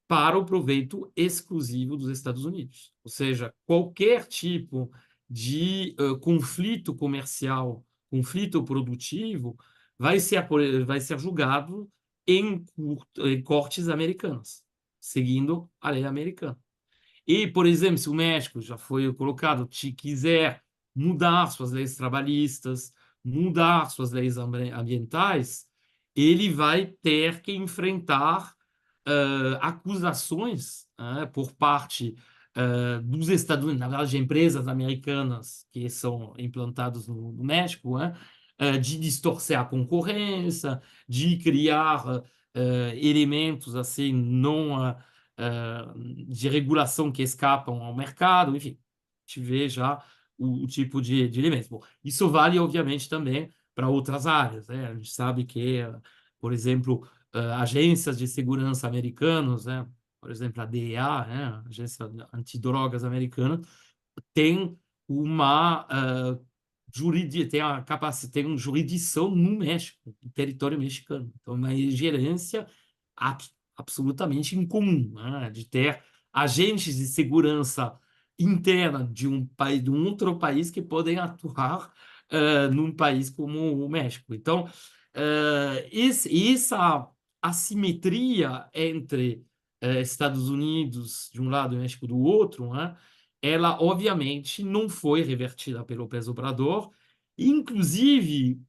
para o proveito exclusivo dos Estados Unidos. Ou seja, qualquer tipo de conflito comercial, conflito produtivo, vai ser julgado em cortes americanas, seguindo a lei americana. E, por exemplo, se o México, já foi colocado, quiser mudar suas leis trabalhistas, mudar suas leis ambientais, ele vai ter que enfrentar acusações por parte dos Estados Unidos, na verdade, de empresas americanas que são implantadas no México, de distorcer a concorrência, de criar elementos assim não de regulação que escapam ao mercado, enfim, a gente vê já o tipo de elementos. Bom, isso vale, obviamente, também para outras áreas. Né? A gente sabe que, por exemplo, agências de segurança americanas, né? Por exemplo, a DEA, né? A Agência Antidrogas Americana, tem uma tem uma jurisdição no México, no território mexicano. Então, uma gerência absolutamente incomum, né? De ter agentes de segurança interna de um país, de um outro país que podem atuar num país como o México. Então, essa assimetria entre Estados Unidos de um lado e México do outro, né? Ela obviamente não foi revertida pelo López Obrador, inclusive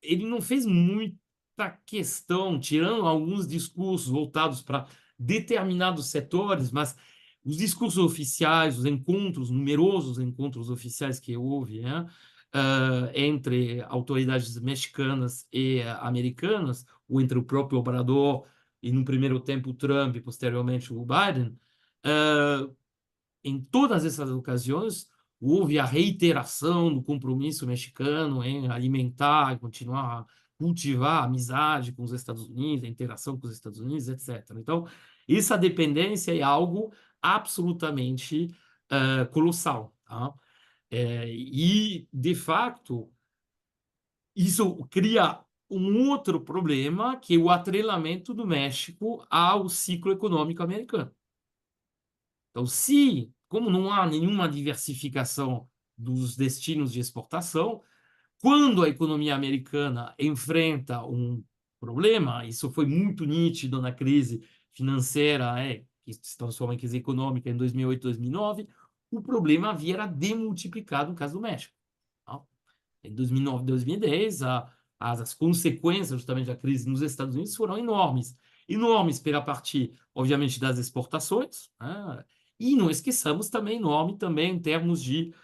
ele não fez muita questão, tirando alguns discursos voltados para determinados setores, mas os discursos oficiais, os encontros, numerosos encontros oficiais que houve, né, entre autoridades mexicanas e americanas, ou entre o próprio Obrador e, no primeiro tempo, o Trump e, posteriormente, o Biden, em todas essas ocasiões, houve a reiteração do compromisso mexicano em alimentar, continuar a cultivar a amizade com os Estados Unidos, a interação com os Estados Unidos, etc. Então, essa dependência é algo absolutamente colossal. Tá? E, de fato, isso cria um outro problema, que é o atrelamento do México ao ciclo econômico americano. Então, como não há nenhuma diversificação dos destinos de exportação, quando a economia americana enfrenta um problema, isso foi muito nítido na crise financeira, que se transforma em crise econômica em 2008, 2009, o problema havia era demultiplicado no caso do México. Tá? Em 2009, 2010, as consequências justamente da crise nos Estados Unidos foram enormes. Enormes pela parte, obviamente, das exportações, né? E não esqueçamos também enorme também em termos de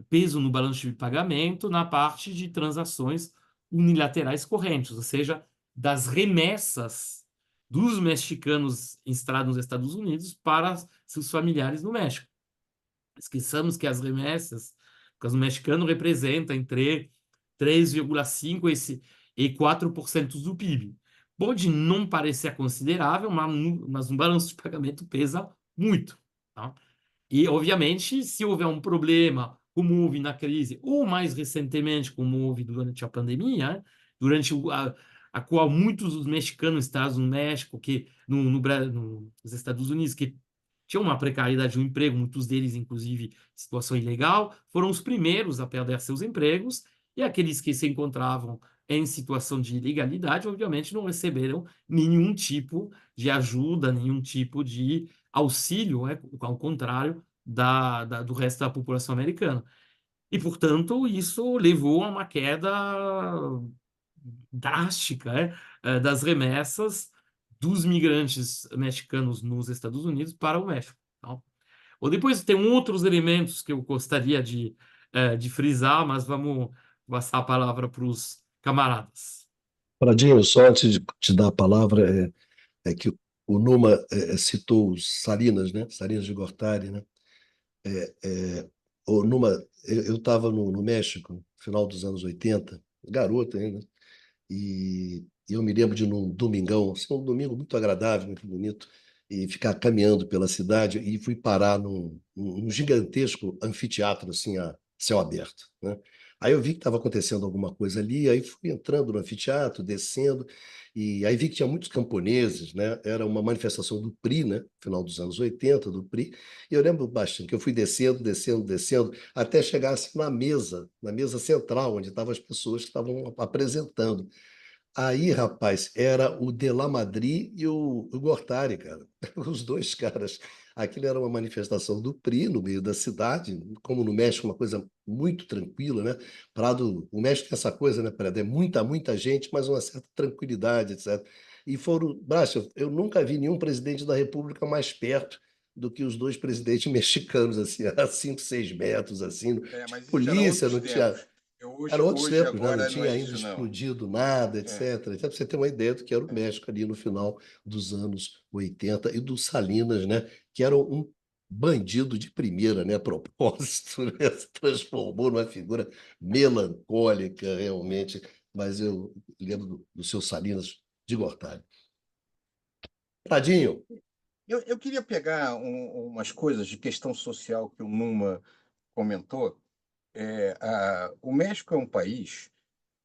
peso no balanço de pagamento na parte de transações unilaterais correntes, ou seja, das remessas dos mexicanos instalados nos Estados Unidos para seus familiares no México. Esqueçamos que as remessas, no caso mexicano, representam entre 3,5% e 4% do PIB. Pode não parecer considerável, mas no balanço de pagamento pesa muito. Tá? E, obviamente, se houver um problema, como houve na crise, ou mais recentemente, como houve durante a pandemia, durante a qual muitos dos mexicanos estados no México, nos Estados Unidos, que tinham uma precariedade de um emprego, muitos deles, inclusive, situação ilegal, foram os primeiros a perder seus empregos, e aqueles que se encontravam em situação de ilegalidade, obviamente, não receberam nenhum tipo de ajuda, nenhum tipo de auxílio, ao contrário do resto da população americana. E, portanto, isso levou a uma queda drástica das remessas dos migrantes mexicanos nos Estados Unidos para o México. Tá? Ou depois tem outros elementos que eu gostaria de frisar, mas vamos passar a palavra para os camaradas. Pradinho, só antes de te dar a palavra, é que o Numa citou os Salinas, né? Salinas de Gortari, né? O Numa, eu estava no México, no final dos anos 80, garoto ainda, e eu me lembro de num domingão, assim, um domingo muito agradável, muito bonito, e ficar caminhando pela cidade e fui parar num gigantesco anfiteatro assim a céu aberto, né? Aí eu vi que estava acontecendo alguma coisa ali, aí fui entrando no anfiteatro, descendo, e aí vi que tinha muitos camponeses, né? Era uma manifestação do PRI, né? Final dos anos 80, do PRI, e eu lembro bastante que eu fui descendo, descendo, descendo, até chegar assim, na mesa central, onde estavam as pessoas que estavam apresentando. Aí, rapaz, era o De La Madrid e o Gortari, cara. Os dois caras. Aquilo era uma manifestação do PRI no meio da cidade, como no México, uma coisa muito tranquila, né? O México tem essa coisa, né, Preda? É muita, muita gente, mas uma certa tranquilidade, etc. E foram, Brácio, eu nunca vi nenhum presidente da República mais perto do que os dois presidentes mexicanos, assim, a 5, 6 metros, assim. Não tinha Mas isso eram polícia, outros não tinha. tempos. Hoje, Eram outros hoje, tempos, né? Não agora, não tinha é ainda isso, não. explodido nada, É, etc. Então, para você ter uma ideia do que era o México ali no final dos anos 80 e do Salinas, né? Que era um bandido de primeira, né? A propósito, né? Se transformou numa figura melancólica, realmente. Mas eu lembro do seu Salinas de Gortari. Tadinho, eu queria pegar umas coisas de questão social que o Numa comentou. O México é um país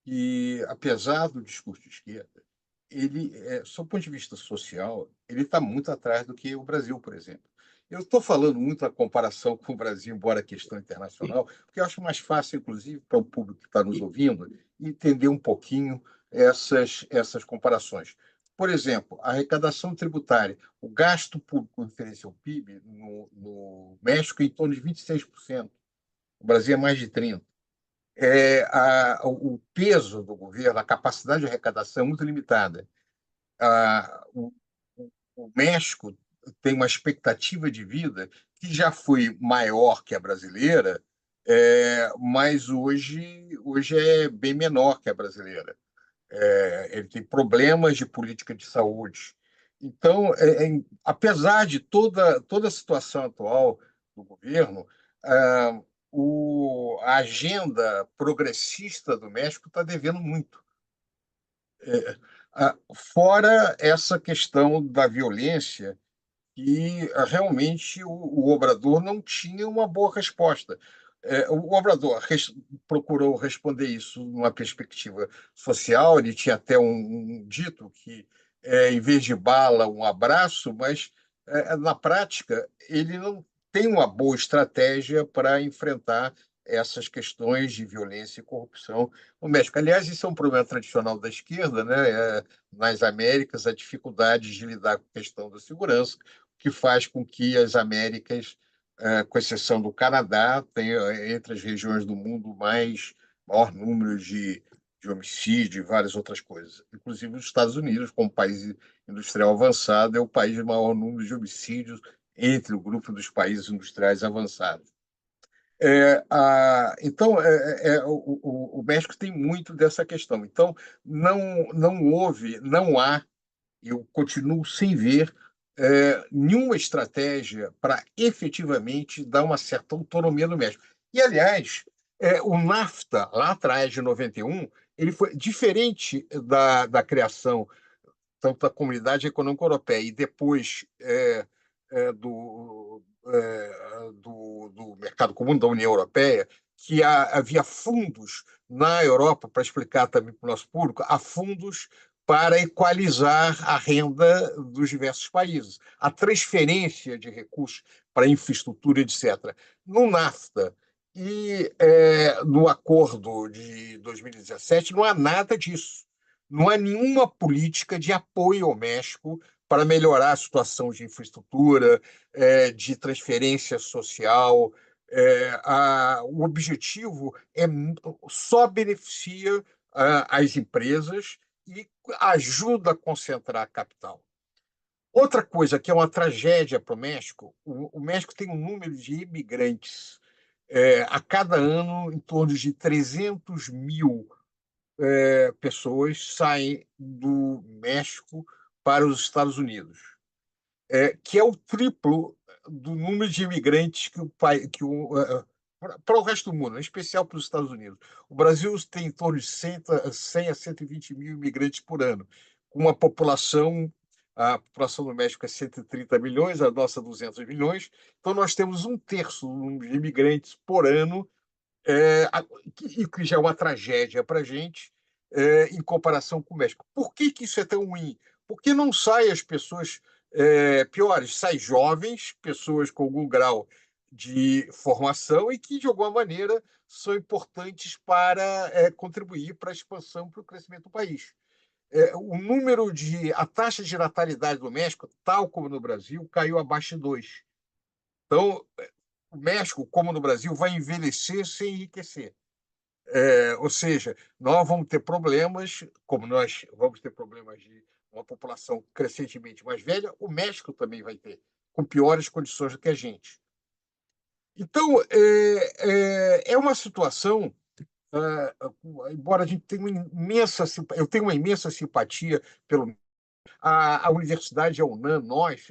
que, apesar do discurso de esquerda, ele, sob o ponto de vista social, ele está muito atrás do que o Brasil, por exemplo. Eu estou falando muito a comparação com o Brasil, embora a questão internacional, porque eu acho mais fácil, inclusive, para o público que está nos ouvindo, entender um pouquinho essas comparações. Por exemplo, a arrecadação tributária, o gasto público referente ao PIB no México é em torno de 26%. O Brasil é mais de 30%. O peso do governo, a capacidade de arrecadação é muito limitada. O México tem uma expectativa de vida que já foi maior que a brasileira, mas hoje é bem menor que a brasileira. Ele tem problemas de política de saúde. Então, apesar de toda a situação atual do governo, ah, a agenda progressista do México está devendo muito. Fora essa questão da violência, e realmente o Obrador não tinha uma boa resposta. O Obrador procurou responder isso numa perspectiva social, ele tinha até um dito que, em vez de bala, um abraço, mas, na prática, ele não tem uma boa estratégia para enfrentar essas questões de violência e corrupção no México. Aliás, isso é um problema tradicional da esquerda, né? Nas Américas, a dificuldade de lidar com a questão da segurança, que faz com que as Américas, com exceção do Canadá, tenham entre as regiões do mundo maior número de homicídio e várias outras coisas. Inclusive os Estados Unidos, como país industrial avançado, é o país de maior número de homicídios entre o grupo dos países industriais avançados. Então, o México tem muito dessa questão. Então, não há, eu continuo sem ver nenhuma estratégia para efetivamente dar uma certa autonomia no México. E, aliás, o NAFTA, lá atrás, de 91, ele foi diferente da criação tanto da Comunidade Econômica Europeia e depois do Mercado Comum da União Europeia, que havia fundos na Europa, para explicar também para o nosso público, há fundos para equalizar a renda dos diversos países, a transferência de recursos para infraestrutura, etc. No NAFTA e no acordo de 2017 não há nada disso. Não há nenhuma política de apoio ao México para melhorar a situação de infraestrutura, de transferência social. O objetivo só beneficia as empresas e ajuda a concentrar a capital. Outra coisa que é uma tragédia para o México, o México tem um número de imigrantes a cada ano em torno de 300 mil pessoas saem do México para os Estados Unidos, que é o triplo do número de imigrantes para o resto do mundo, em especial para os Estados Unidos. O Brasil tem em torno de 100 a 120 mil imigrantes por ano, com uma população. A população do México é 130 milhões, a nossa 200 milhões. Então, nós temos um terço do número de imigrantes por ano, e que já é uma tragédia para a gente, em comparação com o México. Por que isso é tão ruim? Porque não saem as pessoas piores, saem jovens, pessoas com algum grau de formação e que, de alguma maneira, são importantes para contribuir para a expansão, para o crescimento do país. A taxa de natalidade do México, tal como no Brasil, caiu abaixo de 2. Então, o México, como no Brasil, vai envelhecer sem enriquecer. Ou seja, nós vamos ter problemas, como nós vamos ter problemas de uma população crescentemente mais velha, o México também vai ter, com piores condições do que a gente. Então, é uma situação, embora a gente tenha eu tenho uma imensa simpatia pelo a universidade, a UNAM, nós,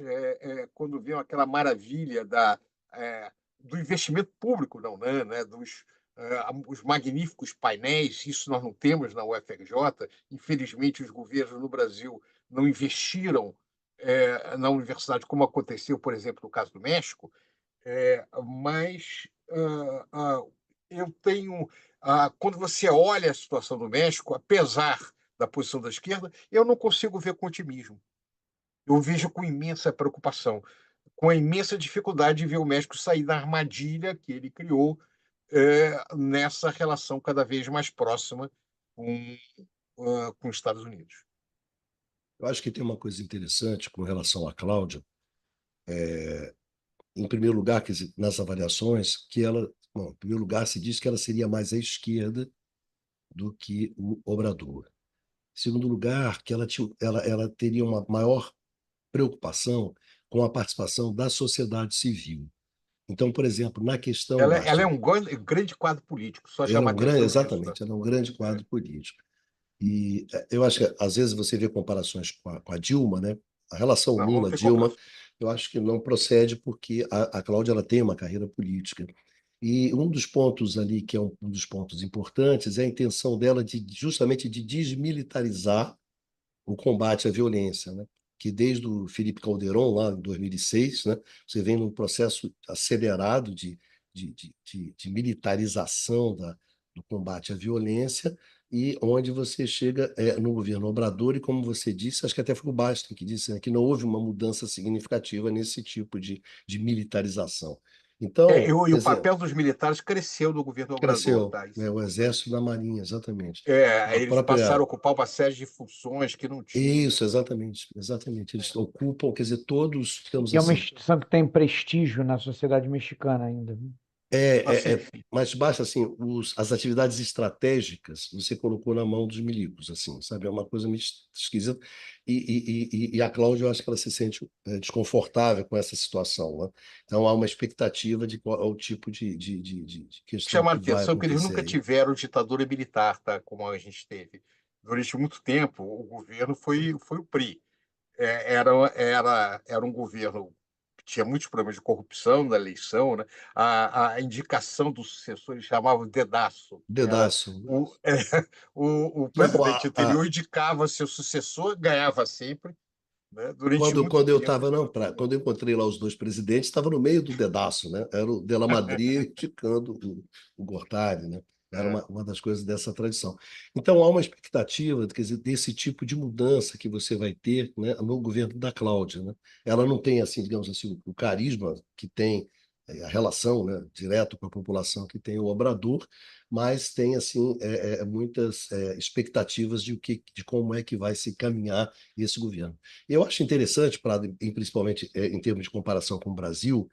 quando vemos aquela maravilha do investimento público na UNAM, né, os magníficos painéis, isso nós não temos na UFRJ. Infelizmente, os governos no Brasil não investiram na universidade, como aconteceu, por exemplo, no caso do México, mas eu tenho. Quando você olha a situação do México, apesar da posição da esquerda, eu não consigo ver com otimismo. Eu vejo com imensa preocupação, com a imensa dificuldade de ver o México sair da armadilha que ele criou nessa relação cada vez mais próxima com os Estados Unidos. Eu acho que tem uma coisa interessante com relação à Cláudia. Em primeiro lugar, quer dizer, nas avaliações, em primeiro lugar, se diz que ela seria mais à esquerda do que o Obrador. Em segundo lugar, que ela teria uma maior preocupação com a participação da sociedade civil. Então, por exemplo, na questão, Ela é Basta, um grande quadro político, só ela é chamar um grande, atenção disso, né? exatamente, ela é um grande É. quadro político. E eu acho que às vezes você vê comparações com a Dilma, né? A relação Não, não tem Lula-Dilma, comparação. eu acho que não procede porque a Cláudia ela tem uma carreira política. E um dos pontos ali, que é um dos pontos importantes, é a intenção dela de justamente de desmilitarizar o combate à violência, né? Que desde o Felipe Calderón, lá em 2006, né, você vem num processo acelerado de militarização do combate à violência, e onde você chega no governo Obrador, e como você disse, acho que até foi o Basta que disse, né, que não houve uma mudança significativa nesse tipo de militarização. Então, E quer o dizer, papel dos militares cresceu no governo Obrador, cresceu, tá? Isso né, é o importante. Exército e a Marinha, exatamente. A Eles passaram a própria ocupar uma série de funções que não tinham. Isso, exatamente, exatamente. Eles ocupam, quer dizer, todos, digamos E é uma assim, instituição que tem prestígio na sociedade mexicana ainda, viu? Assim, mas basta assim, as atividades estratégicas você colocou na mão dos milicos, assim, sabe? É uma coisa meio esquisita. E a Cláudia, eu acho que ela se sente desconfortável com essa situação, né? Então há uma expectativa de qual é o tipo de questão chamaram que vai atenção que eles acontecer nunca aí. tiveram ditadura militar, tá? Como a gente teve. Durante muito tempo, o governo foi o PRI. Era um governo que tinha muitos problemas de corrupção na eleição, né? A indicação do sucessor eles chamavam dedaço, que era Dedaço. o, o Não, presidente anterior indicava seu sucessor, ganhava sempre, né? Durante muito Quando eu tempo. estava, não, quando eu encontrei lá os dois presidentes, estava no meio do dedaço, né? Era o Della Madrid indicando o Gortari, né? Era É. uma das coisas dessa tradição. Então, há uma expectativa, quer dizer, desse tipo de mudança que você vai ter, né, no governo da Cláudia, né? Ela não tem, assim, digamos assim, o carisma que tem a relação, né, direto com a população que tem o Obrador, mas tem, assim, muitas expectativas de como é que vai se caminhar esse governo. Eu acho interessante, principalmente em termos de comparação com o Brasil,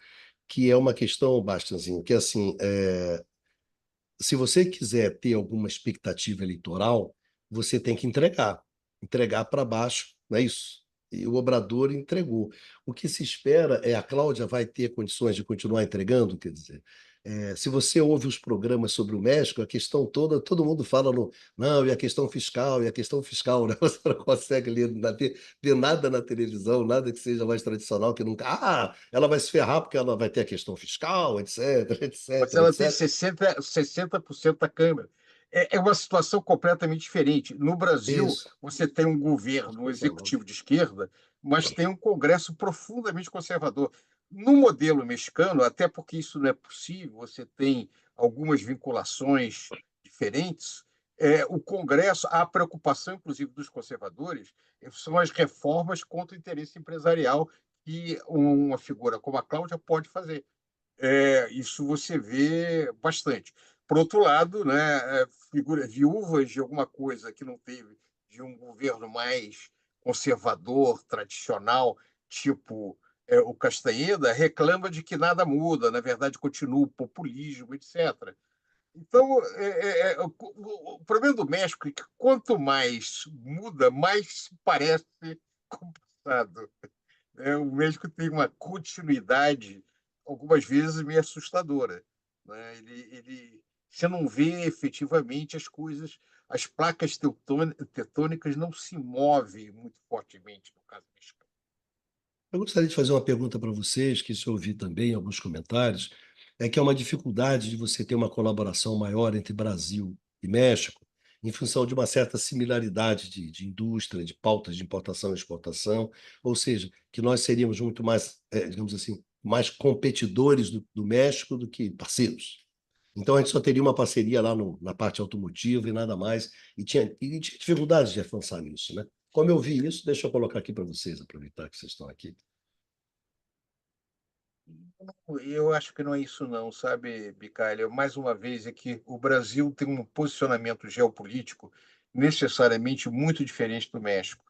que é uma questão, Bastianzinho, que assim, se você quiser ter alguma expectativa eleitoral, você tem que entregar para baixo, não é isso? E o Obrador entregou. O que se espera é a Cláudia vai ter condições de continuar entregando, quer dizer. Se você ouve os programas sobre o México, a questão toda, todo mundo fala no, não, e a questão fiscal, né? Você não consegue ver nada na televisão, nada que seja mais tradicional, que nunca, ela vai se ferrar porque ela vai ter a questão fiscal, etc, Mas etc, ela tem etc. 60% da Câmara. É uma situação completamente diferente. No Brasil, Isso. você tem um governo, um executivo de esquerda, mas tem um Congresso profundamente conservador. No modelo mexicano, até porque isso não é possível, você tem algumas vinculações diferentes. O Congresso, a preocupação, inclusive, dos conservadores, são as reformas contra o interesse empresarial que uma figura como a Cláudia pode fazer. Isso você vê bastante. Por outro lado, né, viúvas de alguma coisa que não teve, de um governo mais conservador, tradicional, tipo o Castaneda, reclama de que nada muda, na verdade continua o populismo, etc. Então, o problema do México é que quanto mais muda, mais parece com o passado. O México tem uma continuidade, algumas vezes meio assustadora, né? Você não vê efetivamente as coisas, as placas tectônicas não se movem muito fortemente no caso mexicano. Eu gostaria de fazer uma pergunta para vocês, que isso eu ouvi também em alguns comentários, é que é uma dificuldade de você ter uma colaboração maior entre Brasil e México, em função de uma certa similaridade de indústria, de pautas de importação e exportação, ou seja, que nós seríamos muito mais, digamos assim, mais competidores do México do que parceiros. Então a gente só teria uma parceria lá na parte automotiva e nada mais, e tinha dificuldades de avançar nisso, né? Como eu vi isso, deixa eu colocar aqui para vocês, aproveitar que vocês estão aqui. Eu acho que não é isso não, sabe, Bicalha? Mais uma vez é que o Brasil tem um posicionamento geopolítico necessariamente muito diferente do México.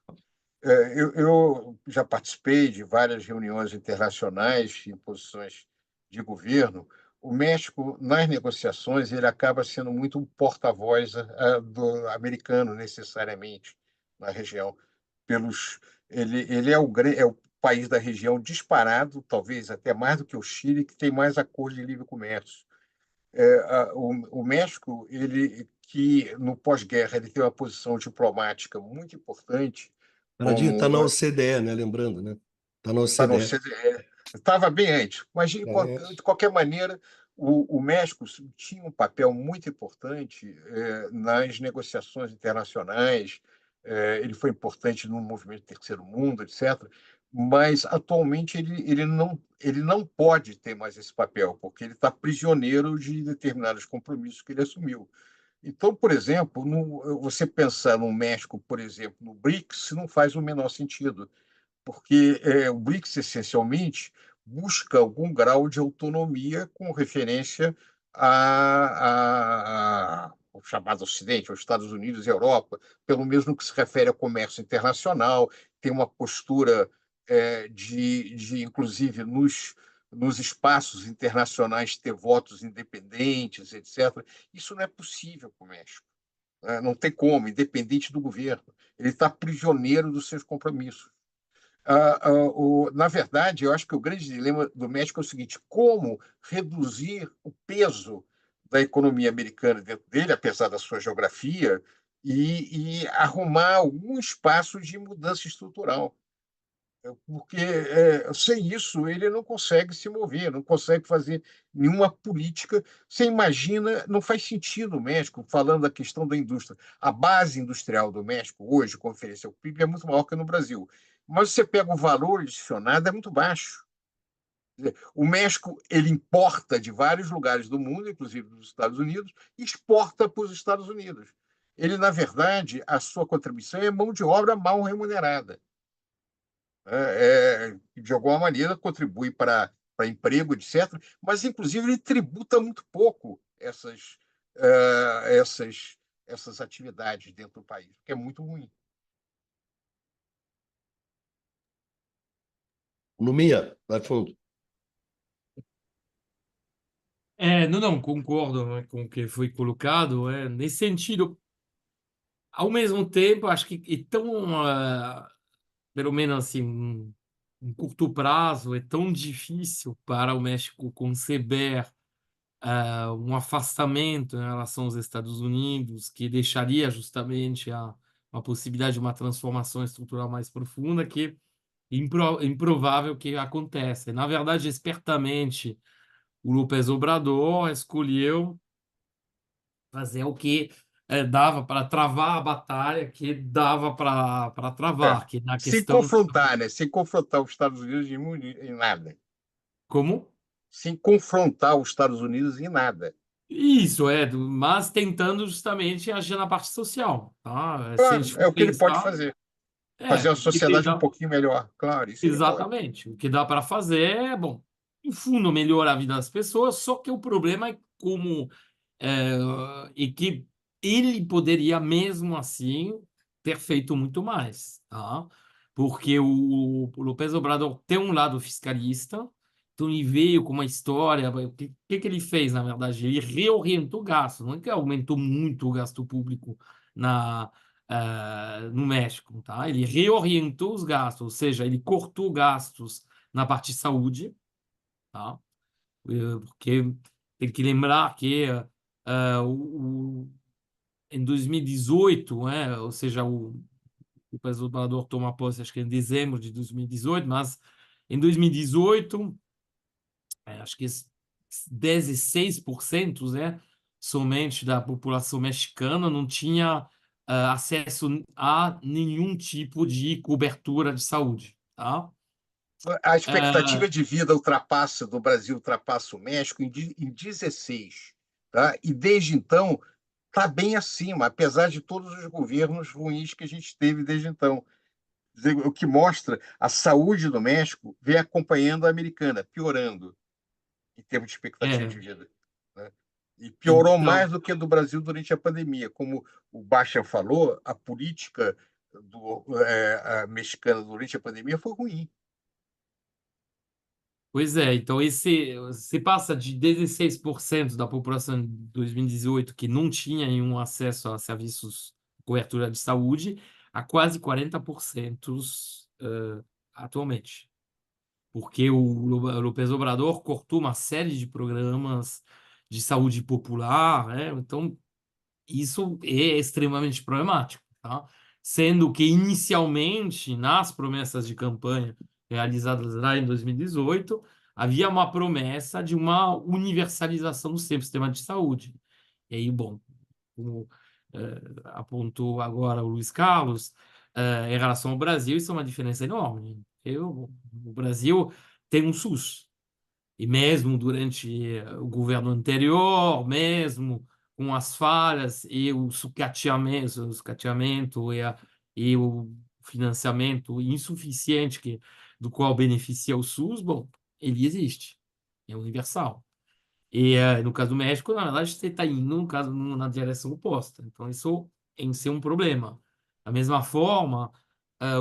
Eu já participei de várias reuniões internacionais em posições de governo. O México, nas negociações, ele acaba sendo muito um porta-voz do americano, necessariamente, na região. Pelos, ele é país da região disparado, talvez até mais do que o Chile, que tem mais acordos de livre comércio. O México, ele que no pós-guerra ele tem uma posição diplomática muito importante, Bernardinho, está na como OCDE, né? Lembrando, né? Está na para não OCDE. ser, estava bem antes, mas É. de qualquer maneira o México tinha um papel muito importante nas negociações internacionais. Ele foi importante no movimento Terceiro Mundo, etc. Mas atualmente ele não pode ter mais esse papel, porque ele está prisioneiro de determinados compromissos que ele assumiu. Então, por exemplo, você pensar no México, por exemplo, no BRICS, não faz o menor sentido, porque o BRICS, essencialmente, busca algum grau de autonomia com referência ao chamado Ocidente, aos Estados Unidos e Europa, pelo menos no que se refere ao comércio internacional, tem uma postura inclusive, nos espaços internacionais, ter votos independentes, etc. Isso não é possível com o México. Não tem como, independente do governo. Ele está prisioneiro dos seus compromissos. Na verdade, eu acho que o grande dilema do México é o seguinte: como reduzir o peso da economia americana dentro dele, apesar da sua geografia, e arrumar algum espaço de mudança estrutural. Porque sem isso ele não consegue se mover, não consegue fazer nenhuma política. Você imagina, não faz sentido o México, falando da questão da indústria. A base industrial do México, hoje, com referência ao PIB, é muito maior que no Brasil. Mas você pega o valor adicionado, é muito baixo. O México ele importa de vários lugares do mundo, inclusive dos Estados Unidos, e exporta para os Estados Unidos. Ele, na verdade, a sua contribuição é mão de obra mal remunerada. De alguma maneira contribui para emprego, etc., mas, inclusive, ele tributa muito pouco essas atividades dentro do país, o que é muito ruim. Lumia, vai fundo. Não, concordo, né, com o que foi colocado. Nesse sentido, ao mesmo tempo, acho que é tão, pelo menos assim, em curto prazo, é tão difícil para o México conceber um afastamento em relação aos Estados Unidos, que deixaria justamente a possibilidade de uma transformação estrutural mais profunda, que é improvável que aconteça. Na verdade, espertamente, o López Obrador escolheu fazer o que dava para travar a batalha que dava para É. travar, que na Sem questão... confrontar, né? Sem confrontar os Estados Unidos em nada. Como? Sem confrontar os Estados Unidos em nada. Isso, mas tentando justamente agir na parte social, tá? Se a Claro, gente é for o que ele pode pensar, fazer. Fazer uma o que sociedade um dá, pouquinho melhor. Claro, isso ele pode. exatamente, o que dá para fazer bom, no fundo, melhorar a vida das pessoas, só que o problema é como é, e que ele poderia mesmo assim ter feito muito mais, tá? Porque o López Obrador tem um lado fiscalista, então ele veio com uma história. O que ele fez, na verdade? Ele reorientou o gasto, não é que aumentou muito o gasto público no México, tá? Ele reorientou os gastos, ou seja, ele cortou gastos na parte de saúde, tá? Porque tem que lembrar que em 2018, ou seja, o presidente toma posse, acho que em dezembro de 2018, mas em 2018, acho que 16%, somente da população mexicana não tinha acesso a nenhum tipo de cobertura de saúde, tá? A expectativa de vida do Brasil ultrapassa o México em 16. Tá? E desde então está bem acima, apesar de todos os governos ruins que a gente teve desde então. O que mostra a saúde do México vem acompanhando a americana, piorando em termos de expectativa É, de vida. Né? E piorou mais então, do que a do Brasil durante a pandemia. Como o Bachan falou, a política a mexicana durante a pandemia foi ruim. pois é, então se passa de 16% da população de 2018 que não tinha nenhum acesso a serviços de cobertura de saúde a quase 40% atualmente. porque o López Obrador cortou uma série de programas de saúde popular, né? Então, isso é extremamente problemático, tá? Sendo que, inicialmente, nas promessas de campanha realizadas lá em 2018, havia uma promessa de uma universalização do sistema de saúde. E aí, bom, como apontou agora o Luiz Carlos, em relação ao Brasil, isso é uma diferença enorme. O Brasil tem um SUS, e mesmo durante o governo anterior, mesmo com as falhas e o sucateamento e o financiamento insuficiente do qual beneficia o SUS, bom, ele existe, é universal. E no caso do México, na verdade, você está indo no caso, na direção oposta. Então, isso em si é um problema. Da mesma forma,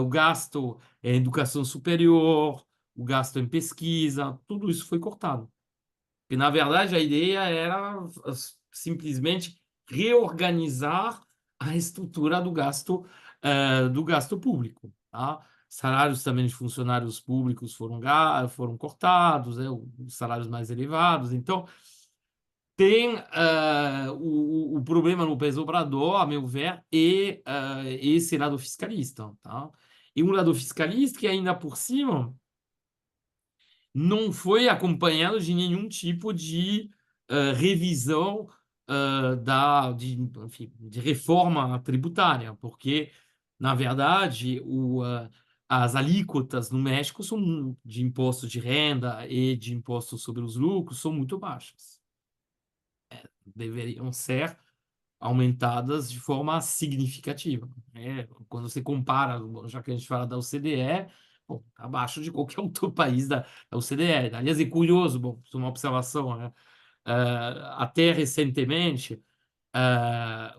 o gasto em educação superior, o gasto em pesquisa, tudo isso foi cortado. Porque, na verdade, a ideia era simplesmente reorganizar a estrutura do gasto público. Tá? Salários também de funcionários públicos foram cortados, né? Os salários mais elevados. Então, tem o problema no López Obrador, a meu ver, é esse lado fiscalista. Tá? E um lado fiscalista que, ainda por cima, não foi acompanhado de nenhum tipo de revisão enfim, de reforma tributária, porque, na verdade, as alíquotas no México de imposto de renda e de imposto sobre os lucros são muito baixas. Deveriam ser aumentadas de forma significativa. Né? Quando você compara, já que a gente fala da OCDE, bom, abaixo de qualquer outro país da OCDE. Aliás, é curioso, bom, isso é uma observação, né? Até recentemente,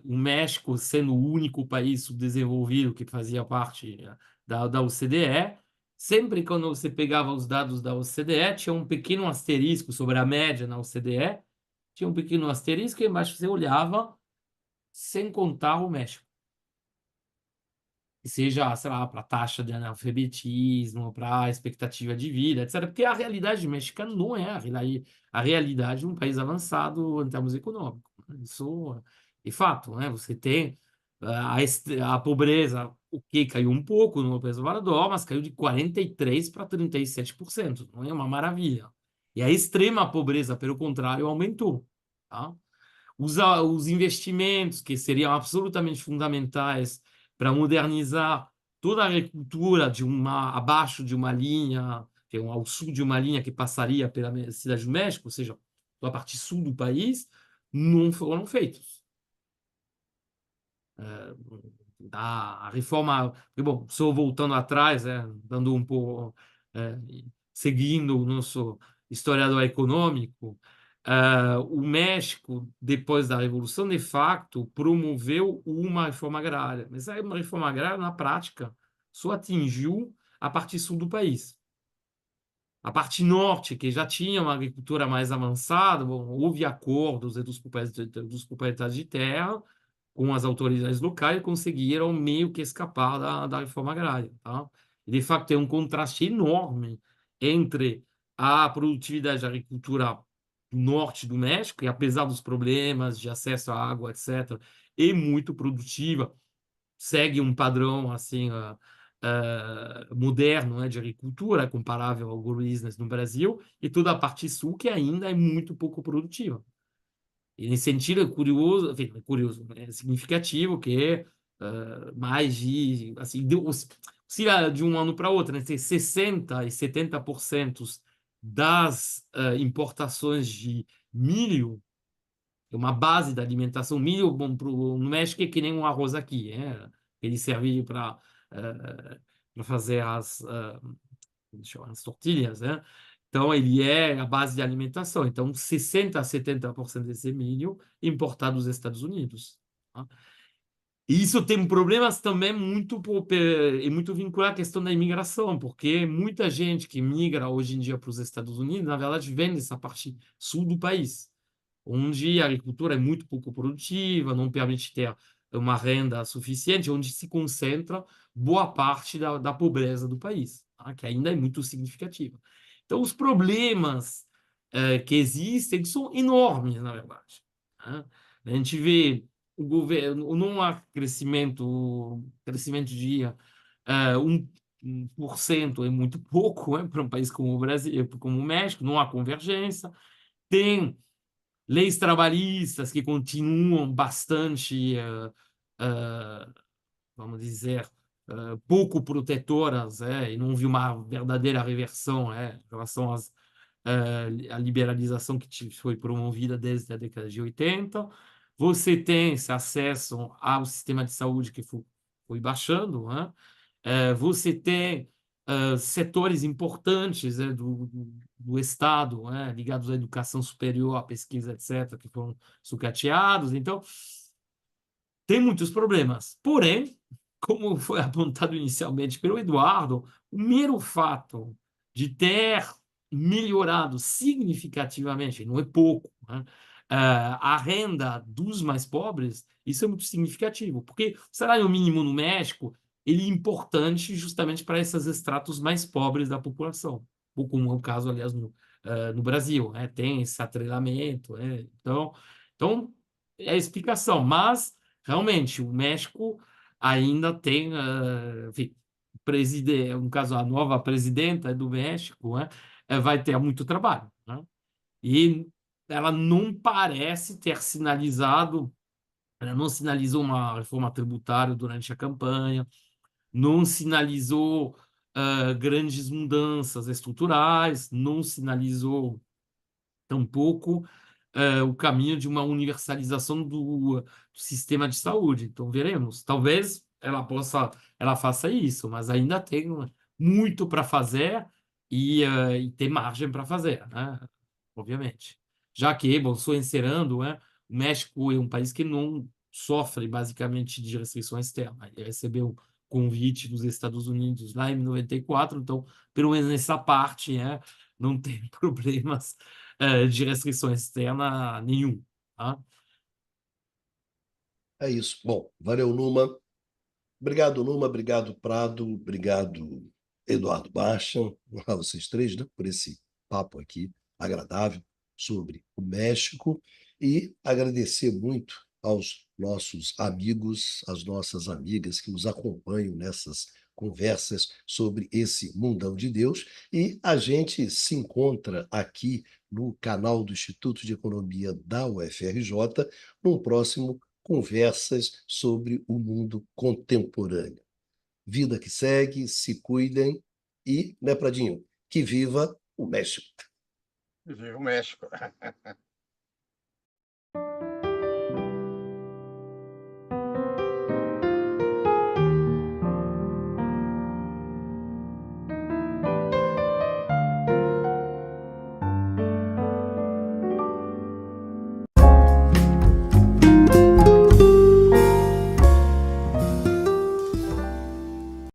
o México, sendo o único país subdesenvolvido que fazia parte da OCDE, sempre quando você pegava os dados da OCDE, tinha um pequeno asterisco sobre a média na OCDE, tinha um pequeno asterisco e embaixo você olhava sem contar o México. Seja, sei lá, para a taxa de analfabetismo, para a expectativa de vida, etc. Porque a realidade mexicana não é a realidade de um país avançado em termos econômicos. Isso é fato, né? Você tem a pobreza, o que caiu um pouco no López Obrador, mas caiu de 43% para 37%. Não é uma maravilha. E a extrema pobreza, pelo contrário, aumentou. Tá? Os investimentos que seriam absolutamente fundamentais para modernizar toda a agricultura abaixo de uma linha, ao sul de uma linha que passaria pela Cidade do México, ou seja, a parte sul do país, não foram feitos. A reforma, bom, só voltando atrás, dando um pouco, seguindo o nosso historiador econômico, o México, depois da Revolução, de facto, promoveu uma reforma agrária. Mas a reforma agrária, na prática, só atingiu a parte sul do país. A parte norte, que já tinha uma agricultura mais avançada, bom, houve acordos dos proprietários de terra com as autoridades locais, conseguiram meio que escapar da reforma agrária. Tá? E, de fato, tem um contraste enorme entre a produtividade da agricultura do norte do México, e apesar dos problemas de acesso à água, etc., é muito produtiva, segue um padrão assim moderno, né, de agricultura, comparável ao agrobusiness no Brasil, e toda a parte sul que ainda é muito pouco produtiva. E nesse sentido é curioso, enfim, é significativo que mais de, assim, oscila de um ano para outro, né? 60% e 70% das importações de milho, é uma base da alimentação. Milho, bom, no México é que nem um arroz aqui, ele serve para fazer as tortilhas, né? Então, ele é a base de alimentação. Então, 60% a 70% desse milho importado dos Estados Unidos. Tá? E isso tem problemas também muito vinculado à questão da imigração, porque muita gente que migra hoje em dia para os Estados Unidos, na verdade, vem dessa parte sul do país, onde a agricultura é muito pouco produtiva, não permite ter uma renda suficiente, onde se concentra boa parte da pobreza do país, tá? Que ainda é muito significativa. Então, os problemas que existem são enormes, na verdade, né? A gente vê o governo, não há crescimento de 1% é muito pouco, né, para um país como o Brasil, como o México, não há convergência. Tem leis trabalhistas que continuam bastante, vamos dizer, pouco protetoras, e não vi uma verdadeira reversão, em relação à liberalização que foi promovida desde a década de 80. Você tem esse acesso ao sistema de saúde que foi baixando, né? Você tem setores importantes, do Estado, ligados à educação superior, à pesquisa, etc., que foram sucateados. Então, tem muitos problemas. Porém, como foi apontado inicialmente pelo Eduardo, o mero fato de ter melhorado significativamente, não é pouco, né, a renda dos mais pobres, isso é muito significativo, porque o salário mínimo no México ele é importante justamente para esses estratos mais pobres da população, ou como é o caso, aliás, no Brasil, né, tem esse atrelamento, então é a explicação, mas realmente o México ainda tem, enfim, no caso, a nova presidenta do México, né, vai ter muito trabalho, né? E ela não parece ter sinalizado, ela não sinalizou uma reforma tributária durante a campanha, não sinalizou grandes mudanças estruturais, não sinalizou tampouco o caminho de uma universalização do sistema de saúde. Então, veremos. Talvez ela faça isso, mas ainda tem muito para fazer e tem margem para fazer, né? Obviamente. Já que, bom, só encerrando, né, o México é um país que não sofre basicamente de restrições externas. Ele recebeu convite dos Estados Unidos lá em 94, então, pelo menos nessa parte, não tem problemas de restrição externa nenhum, tá? É isso. Bom, valeu, Numa. Obrigado, Numa. Obrigado, Prado. Obrigado, Eduardo Baixa, a vocês três, né, por esse papo aqui agradável sobre o México. E agradecer muito aos nossos amigos, às nossas amigas que nos acompanham nessas conversas sobre esse mundão de Deus. E a gente se encontra aqui no canal do Instituto de Economia da UFRJ, num próximo Conversas sobre o Mundo Contemporâneo. Vida que segue, se cuidem e, né, Pradinho, que viva o México. Viva o México.